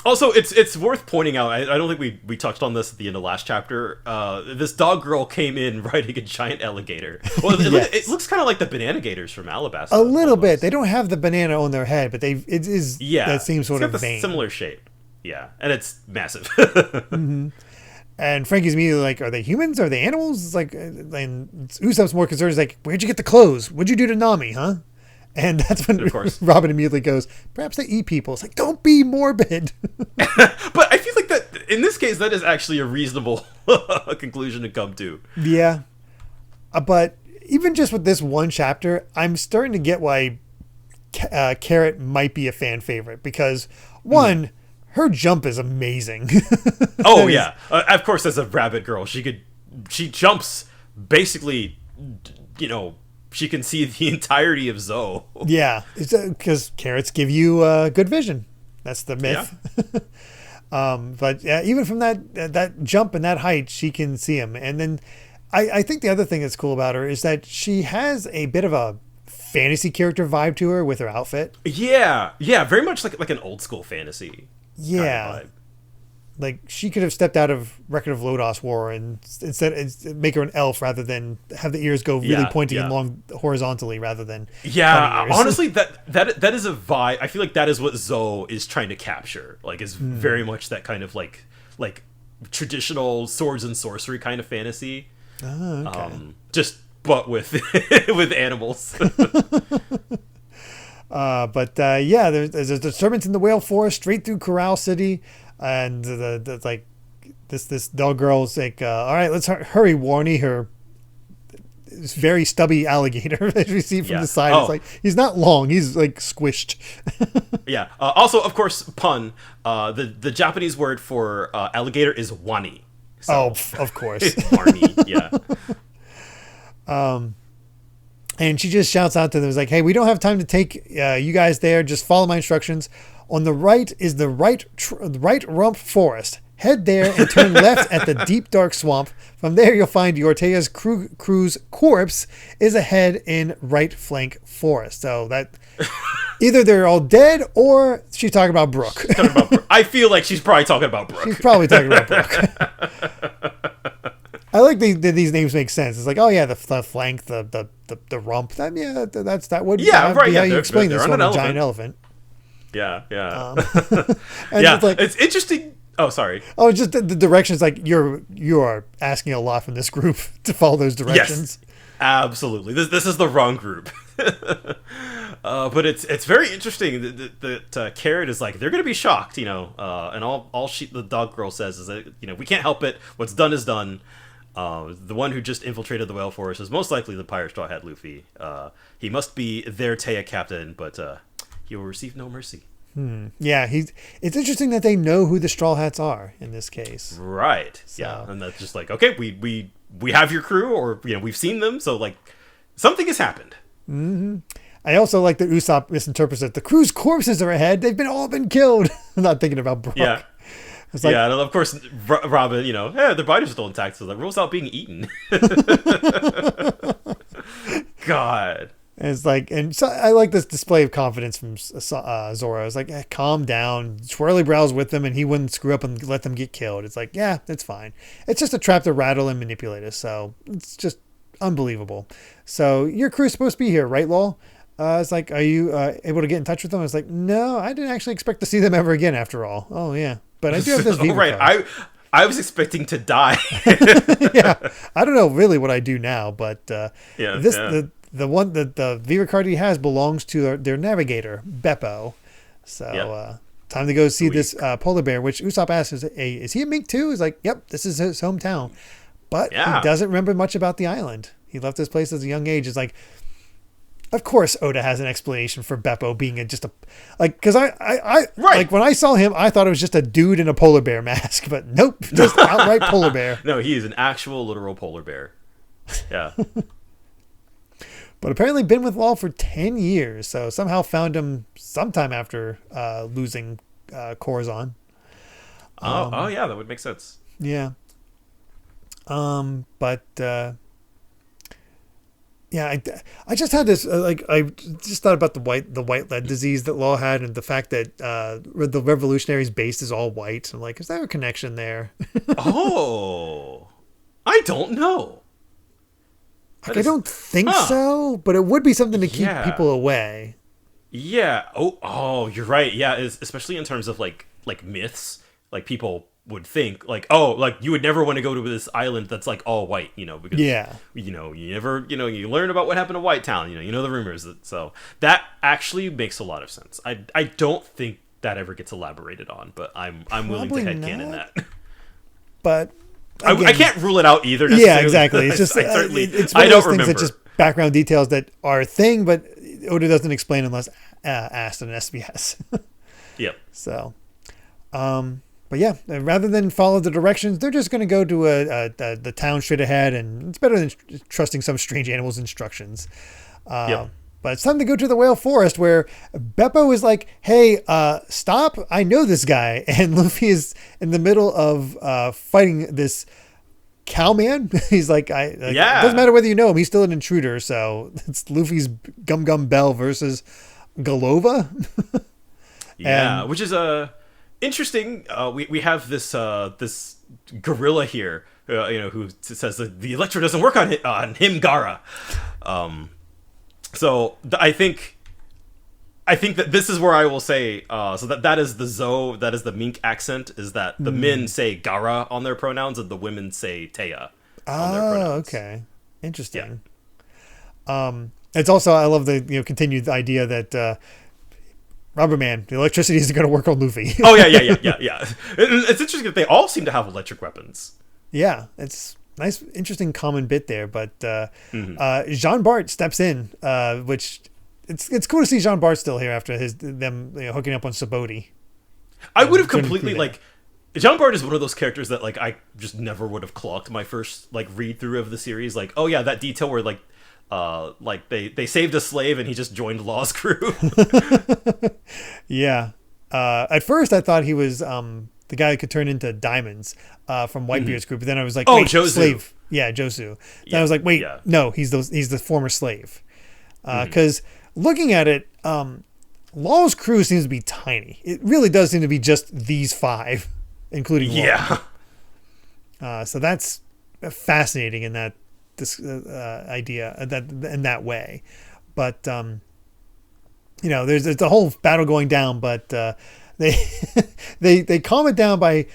Also, it's worth pointing out, I don't think we touched on this at the end of last chapter, this dog girl came in riding a giant alligator. Well, it looks kind of like the banana gators from Alabasta. A little bit. They don't have the banana on their head, but it is that same sort of vein. Similar shape. Yeah, and it's massive. Mm-hmm. And Frankie's immediately like, are they humans? Are they animals? It's like, and Usopp's more concerned. He's like, where'd you get the clothes? What'd you do to Nami, huh? And that's when Robin immediately goes, perhaps they eat people. It's like, don't be morbid. But I feel like that, in this case, that is actually a reasonable conclusion to come to. Yeah. But even just with this one chapter, I'm starting to get why Carrot might be a fan favorite. Because, one, her jump is amazing. Of course, as a rabbit girl, she jumps basically, she can see the entirety of Zoe. Yeah, it's because carrots give you good vision. That's the myth. But even from that jump and that height, she can see him. And then I think the other thing that's cool about her is that she has a bit of a fantasy character vibe to her with her outfit. Yeah, very much like an old school fantasy. Yeah. Kind of vibe. Like she could have stepped out of Record of Lodoss War and instead make her an elf rather than have the ears go really pointing and long horizontally rather than honestly that is a vibe. I feel like that is what Zoe is trying to capture. Like is very much that kind of like traditional swords and sorcery kind of fantasy. Oh, okay. But with with animals. There's a disturbance in the whale forest straight through Corral City. And this dog girl's like, all right, let's hurry, Warnie. Her this very stubby alligator that we see from the side. It's like he's not long; he's like squished. Yeah. Also, of course, pun. The Japanese word for alligator is wani. So of course, it's Warnie. Yeah. And she just shouts out to them, like, "Hey, we don't have time to take you guys there. Just follow my instructions. On the right is the right rump forest. Head there and turn left at the deep dark swamp. From there you'll find Ortega's crew's corpse is ahead in right flank forest." So that either they're all dead or she's talking about Brooke. I feel like she's probably talking about Brooke. She's probably talking about Brooke. I like these names make sense. It's like, oh yeah, the flank, the rump. That would be how you explain this one, a giant elephant. Yeah. Like, it's interesting. Oh, sorry. Oh, just the directions. Like you are asking a lot from this group to follow those directions. Yes, absolutely. This is the wrong group. But it's very interesting that Carrot is like, they're gonna be shocked, and all the dog girl says is that we can't help it. What's done is done. The one who just infiltrated the whale forest is most likely the pirate Straw Hat Luffy. He must be their Taya captain, but he will receive no mercy. Yeah, it's interesting that they know who the Straw Hats are in this case. Right. So. Yeah, and that's just like, okay, we have your crew, or we've seen them, so like something has happened. Mm-hmm. I also like that Usopp misinterprets it. The crew's corpses are ahead. They've all been killed. I'm not thinking about Brooke. Yeah. And of course, Robin, their bodies are still intact, so the rule's out being eaten. God. And it's like, and so I like this display of confidence from Zoro. It's like, calm down, swirly brows with them, and he wouldn't screw up and let them get killed. It's like, yeah, it's fine. It's just a trap to rattle and manipulate us. So it's just unbelievable. So your crew's supposed to be here, right, Lol? It's like, are you able to get in touch with them? It's like, no, I didn't actually expect to see them ever again after all. Oh, yeah. But I do have this Viva card. I was expecting to die. Yeah. I don't know really what I do now, but the Viva card he has belongs to their navigator, Beppo. So time to go see this polar bear, which Usopp asks, is he a mink too? He's like, yep, this is his hometown. But he doesn't remember much about the island. He left this place at a young age. It's like, of course, Oda has an explanation for Beppo being because like when I saw him, I thought it was just a dude in a polar bear mask, but nope, just outright polar bear. No, he is an actual literal polar bear. Yeah. But apparently been with Law for 10 years, so somehow found him sometime after losing Corazon. Yeah, that would make sense. Yeah. I just had this I just thought about the white lead disease that Law had, and the fact that the Revolutionaries base is all white. I'm like, is there a connection there? Oh, I don't know. I don't think so, but it would be something to keep people away. Yeah. Oh, you're right. Yeah, especially in terms of like myths, like people would think like, oh, like you would never want to go to this island that's like all white, because you never, you learn about what happened to White Town, you know the rumors. So that actually makes a lot of sense. I don't think that ever gets elaborated on, but I'm willing to headcanon that. But again, I can't rule it out either. Yeah, exactly. It's just it's one of those things that just background details that are a thing, but Oda doesn't explain unless asked in an SBS. Yep. So, but yeah, rather than follow the directions, they're just going to go to the town straight ahead, and it's better than trusting some strange animal's instructions. But But it's time to go to the whale forest where Beppo is like, hey, stop. I know this guy. And Luffy is in the middle of fighting this cowman. He's like, it doesn't matter whether you know him. He's still an intruder. So it's Luffy's Gum Gum Bell versus Galova. Which is interesting. We have this gorilla here, who says that the Electro doesn't work on him, Gara. So I think that this is where I will say, so that is the that is the Mink accent, is that the men say Gara on their pronouns and the women say Teia on their pronouns. Okay. Interesting. Yeah. It's also, I love the continued idea that Rubber Man, the electricity isn't going to work on Luffy. Oh yeah. It's interesting that they all seem to have electric weapons. Yeah, it's nice, interesting common bit there. But Jean Bart steps in, which it's cool to see Jean Bart still here after them hooking up on Saboti. I would have completely Jean Bart is one of those characters that I just never would have clocked my first read through of the series. Oh yeah, that detail where they saved a slave and he just joined Law's crew. Yeah. At first I thought he was the guy who could turn into diamonds from Whitebeard's group, but then I was like, wait, Josu. slave. Yeah, Josu. Then I was like, wait, no, he's the former slave. Because looking at it, Law's crew seems to be tiny. It really does seem to be just these 5, including Law. Yeah. So that's fascinating in that this idea that in that way. But there's the whole battle going down, but they calm it down by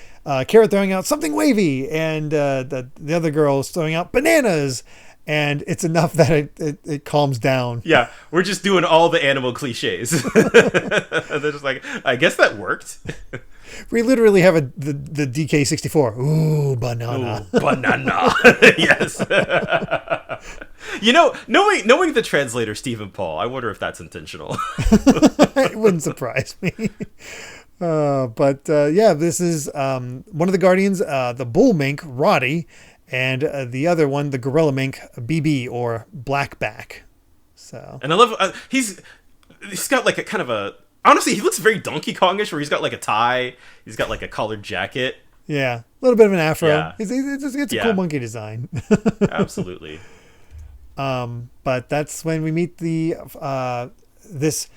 Carrot throwing out something wavy, and the other girl is throwing out bananas, and it's enough that it calms down. Yeah, we're just doing all the animal cliches. They're just like, I guess that worked. We literally have the DK64. Ooh, banana. Ooh, banana. Yes. Knowing the translator Stephen Paul, I wonder if that's intentional. It wouldn't surprise me. This is one of the Guardians, the Bull Mink, Roddy, and the other one, the Gorilla Mink, BB, or Blackback. So. And I love he's got a kind of a. Honestly, he looks very Donkey Kongish, where he's got a tie, he's got a collared jacket. Yeah, a little bit of an afro. Yeah. It's a cool monkey design. Absolutely. But that's when we meet this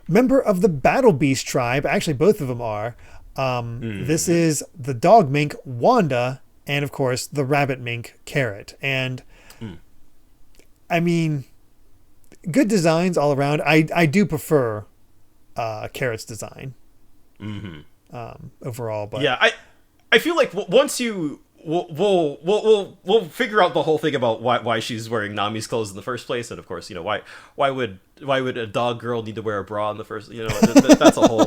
member of the Battle Beast tribe. Actually, both of them are. This is the Dog Mink, Wanda, and of course the Rabbit Mink, Carrot. And I mean, good designs all around. I do prefer Carrot's design overall, but yeah, I feel like once we'll figure out the whole thing about why she's wearing Nami's clothes in the first place, and of course why would a dog girl need to wear a bra in the first, that's a whole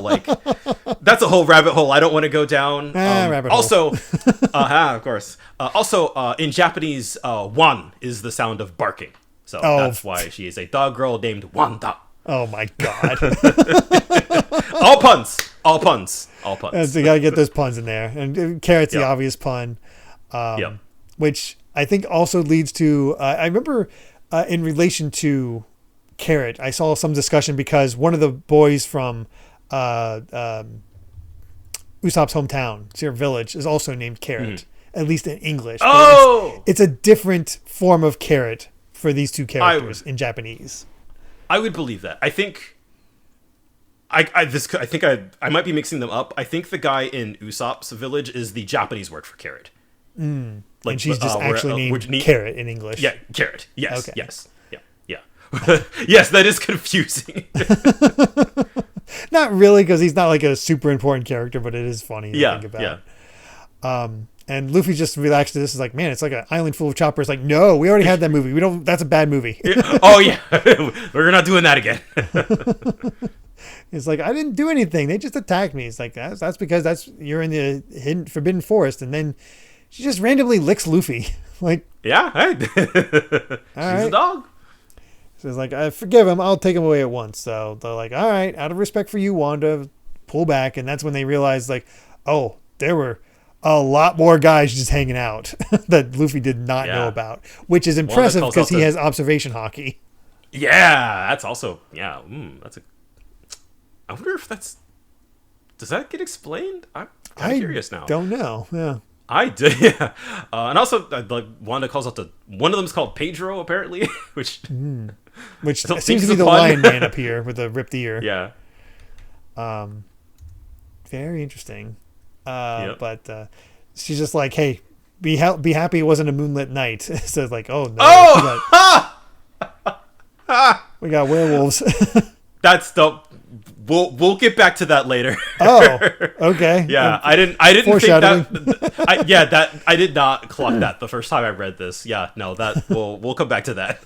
that's a whole rabbit hole I don't want to go down. Rabbit also of course also in Japanese, wan is the sound of barking, so that's why she is a dog girl named Wanda. Oh my god. All puns. So you gotta get those puns in there. And Carrot's the obvious pun. Which I think also leads to, I remember in relation to Carrot, I saw some discussion because one of the boys from Usopp's hometown, Tsuru Village, is also named Carrot, at least in English. Oh! It's a different form of Carrot for these two characters in Japanese. I would believe that. I think I might be mixing them up. I think the guy in Usopp's village is the Japanese word for carrot. And she's just actually named Carrot in English. Yeah, Carrot. Yes, okay. Yes. Yeah. Yes, that is confusing. Not really, because he's not a super important character, but it is funny to think about. Yeah. And Luffy just relaxed to this. Is like, man, it's like an island full of choppers. Like, no, we already had that movie. We don't. That's a bad movie. Oh yeah, we're not doing that again. It's like, I didn't do anything. They just attacked me. It's like that's because you're in the hidden forbidden forest, and then she just randomly licks Luffy. Like, yeah, hey. She's a dog. So it's like, I forgive him. I'll take him away at once. So they're like, all right, out of respect for you, Wanda, pull back. And that's when they realize, like, oh, there were a lot more guys just hanging out that Luffy did not know about, which is impressive because he has observation hockey. Yeah, that's also that's a. I wonder if that's. Does that get explained? I'm kind of curious now. Don't know. Yeah. I did, yeah. And also, like Wanda calls out one of them's called Pedro apparently, which seems to be the Lion Man up here with the ripped ear. Yeah. Very interesting. Yep. But she's just like, hey, be happy it wasn't a moonlit night. So it's like, oh no. Oh! We got werewolves. That's dope. We'll get back to that later. Oh, okay. Yeah, I didn't think that. I did not clock that the first time I read this. Yeah, no, that we'll come back to that.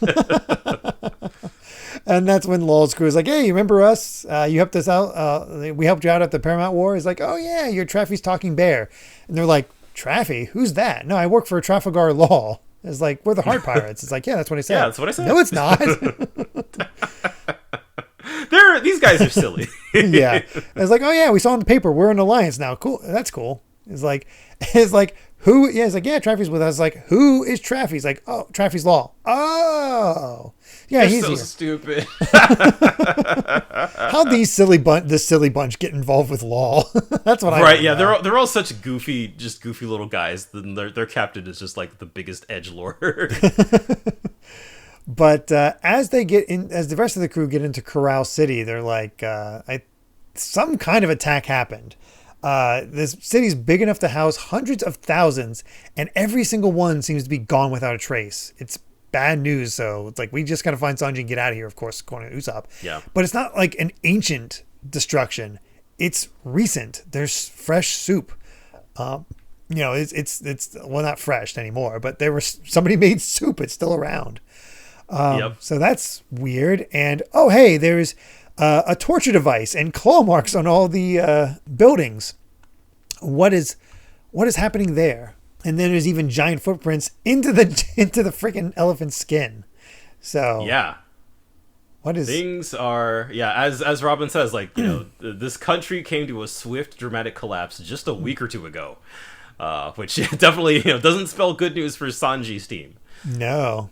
And that's when Law's crew is like, hey, you remember us? You helped us out. We helped you out at the Paramount War. He's like, oh yeah, you're Traffy's talking bear. And they're like, Traffy? Who's that? No, I work for Trafalgar Law. It's like, we're the Heart Pirates. It's like, yeah, that's what I said. Yeah, that's what I said. No, it's not. These guys are silly. Yeah. It's like, oh yeah, we saw in the paper. We're an alliance now. Cool. That's cool. It's like who? Yeah, it's like, yeah, Traffy's with us. It's like, who is Traffy? He's like, oh, Traffy's Law. Oh, yeah, They're he's so here. Stupid. How this silly bunch get involved with Law? That's what I right. Yeah, they're all such goofy little guys. Then their captain is just like the biggest edgelord. But as the rest of the crew get into Corral City, they're like, some kind of attack happened. This city's big enough to house hundreds of thousands, and every single one seems to be gone without a trace. It's bad news, so it's like, we just got to find Sanji and get out of here, of course, according to Usopp. Yeah. But it's not like an ancient destruction. It's recent. There's fresh soup. It's well, not fresh anymore, but somebody made soup. It's still around. So that's weird. And oh, hey, there's a torture device and claw marks on all the buildings. What is happening there? And then there's even giant footprints into the freaking elephant skin. So yeah, things are as Robin says, like, this country came to a swift, dramatic collapse just a week or two ago, which definitely doesn't spell good news for Sanji's team. No.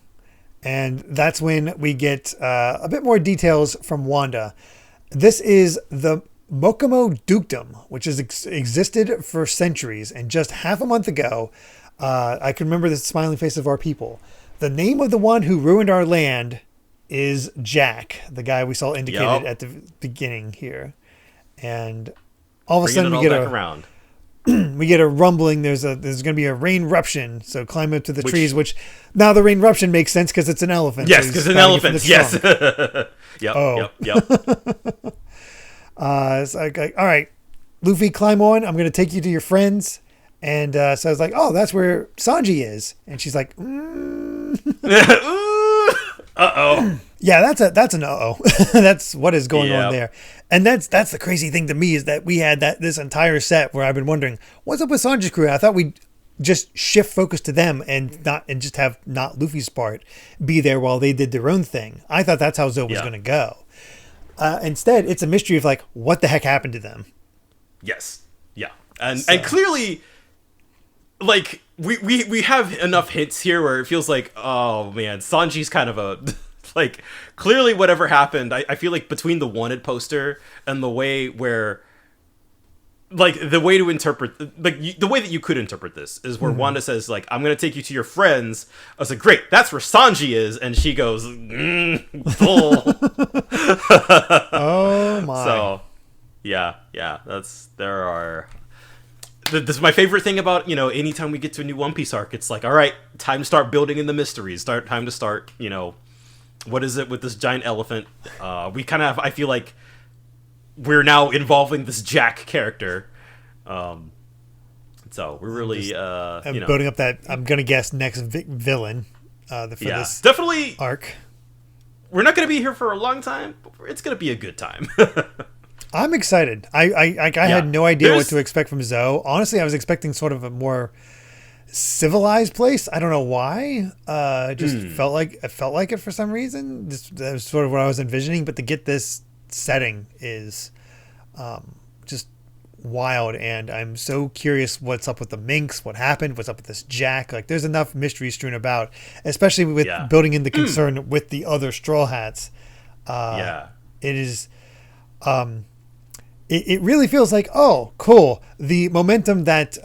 And that's when we get a bit more details from Wanda. This is the Mokomo Dukedom, which has existed for centuries. And just half a month ago, I can remember the smiling face of our people. The name of the one who ruined our land is Jack, the guy we saw indicated at the beginning here. And all of a sudden we get a rumbling. There's going to be a rain eruption. So climb up to the trees, which now the rain eruption makes sense because it's an elephant. Yes, because an elephant. Yes. Yep. It's like, all right, Luffy, climb on. I'm going to take you to your friends. And so I was like, oh, that's where Sanji is. And she's like, uh-oh. Yeah, that's an uh-oh. That's what is going on there. And that's the crazy thing to me, is that we had this entire set where I've been wondering, what's up with Sanji's crew? I thought we'd just shift focus to them and just have not Luffy's part be there while they did their own thing. I thought that's how Zoe was going to go. Instead, it's a mystery of like, what the heck happened to them? Yes. Yeah. And clearly, like, we have enough hints here where it feels like, oh man, Sanji's kind of a like, clearly whatever happened, I feel like between the wanted poster and the way where, like, the way to interpret, like, the way that you could interpret this is where Wanda says, like, I'm going to take you to your friends. I was like, great, that's where Sanji is. And she goes, bull. Oh my. So, this is my favorite thing about, anytime we get to a new One Piece arc, it's like, all right, time to start building in the mysteries. Time to start, what is it with this giant elephant? We kind of, I feel like we're now involving this Jack character. So we're really, building up that, I'm going to guess, next villain for this definitely arc. We're not going to be here for a long time, but it's going to be a good time. I'm excited. I had no idea what to expect from Zoe. Honestly, I was expecting sort of a more civilized place. I don't know why. Just felt like it for some reason. That was sort of what I was envisioning. But to get this setting is just wild, and I'm so curious what's up with the Minks, what happened, what's up with this Jack. Like, there's enough mystery strewn about, especially with building in the concern with the other Straw Hats. It is, it really feels like, oh, cool. The momentum that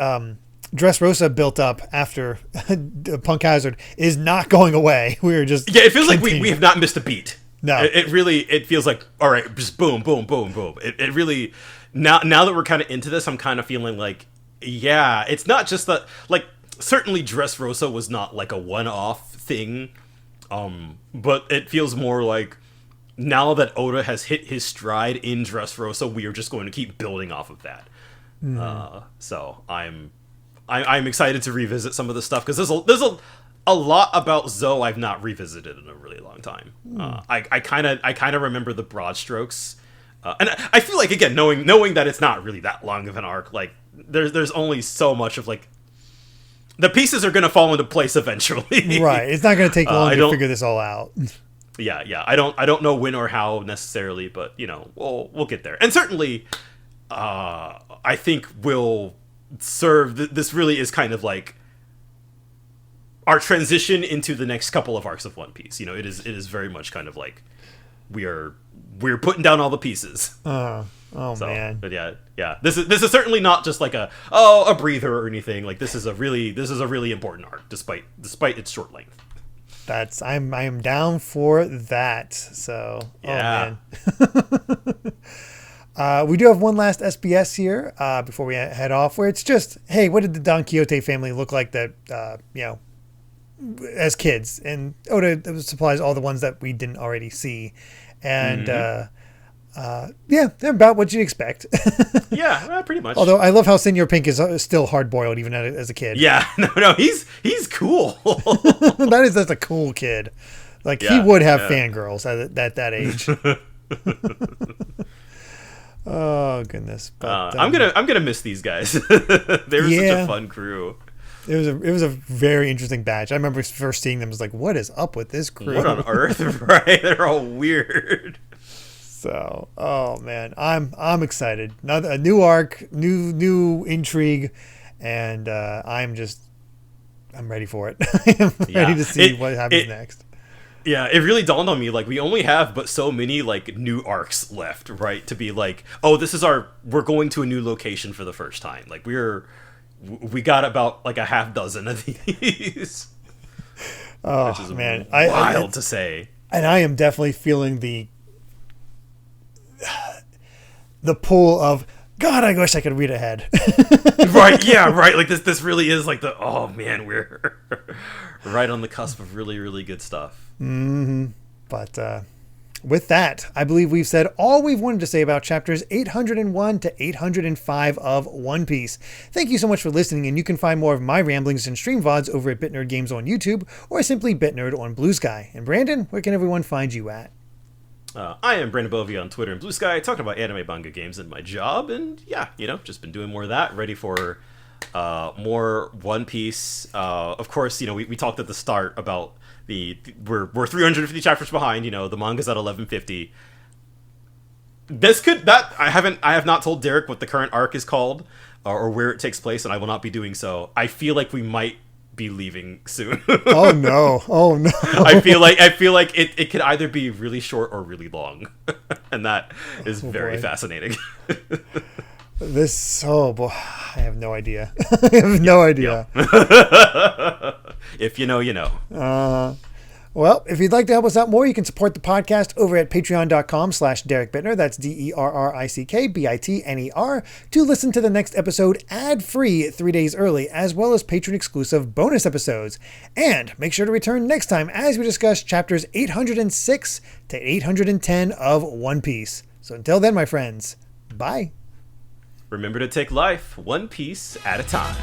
Dressrosa built up after Punk Hazard is not going away. We're just it feels like we have not missed a beat. No, it feels like, all right, just boom, boom, boom, boom. It really, now that we're kind of into this, I'm kind of feeling like, yeah, it's not just that, like, certainly Dressrosa was not like a one-off thing, but it feels more like, now that Oda has hit his stride in Dressrosa, we are just going to keep building off of that. So I'm excited to revisit some of the stuff, because there's a lot about Zoe I've not revisited in a really long time. I kind of remember the broad strokes, and I feel like, again, knowing that it's not really that long of an arc, like there's only so much of, like, the pieces are going to fall into place eventually. Right, it's not going to take long to figure this all out. Yeah. I don't know when or how necessarily, but we'll get there. And certainly, I think we'll serve. This really is kind of like our transition into the next couple of arcs of One Piece. It is very much kind of like we're putting down all the pieces. Man. But yeah. This is certainly not just like a breather or anything. Like, this is a really important arc, despite its short length. I am down for that. So, yeah. Oh man. We do have one last SBS here before we head off, where it's just, hey, what did the Don Quixote family look like that as kids? And Oda supplies all the ones that we didn't already see, and they're about what you'd expect. Yeah, pretty much. Although I love how Senor Pink is still hard boiled even as a kid. Yeah, no, he's cool. That's a cool kid. Like, he would have fangirls at that age. Oh goodness! But, I'm gonna miss these guys. They were such a fun crew. It was a very interesting batch. I remember first seeing them, I was like, what is up with this crew? What on earth? Right? They're all weird. So, oh man, I'm excited. A new arc, new intrigue, and I'm ready for it. I'm ready to see what happens next. Yeah, it really dawned on me, like, we only have but so many, like, new arcs left, right? To be like, oh, we're going to a new location for the first time. Like, we got about, like, a half dozen of these. Oh, which is man. Wild to say. And I am definitely feeling the pull of, God, I wish I could read ahead. Right, yeah, right. Like, this really is like oh man, we're right on the cusp of really, really good stuff. Mm-hmm. But with that, I believe we've said all we've wanted to say about chapters 801 to 805 of One Piece. Thank you so much for listening, and you can find more of my ramblings and stream VODs over at BitNerd Games on YouTube, or simply BitNerd on BlueSky. And Brandon, where can everyone find you at? I am Brandon Bovia on Twitter and BlueSky, talking about anime, manga, games, and my job, and just been doing more of that, ready for more One Piece. Of course, we talked at the start about we're 350 chapters behind. The manga's at 1150. I have not told Derrick what the current arc is called or where it takes place, and I will not be doing so. I feel like we might be leaving soon. Oh no! I feel like it could either be really short or really long, and that is very fascinating. Boy, I have no idea. I have no idea. If you know, you know. Well, if you'd like to help us out more, you can support the podcast over at patreon.com/Derrick Bittner. That's DerrickBitner to listen to the next episode ad-free 3 days early, as well as patron-exclusive bonus episodes. And make sure to return next time as we discuss chapters 806 to 810 of One Piece. So until then, my friends, bye. Remember to take life one piece at a time.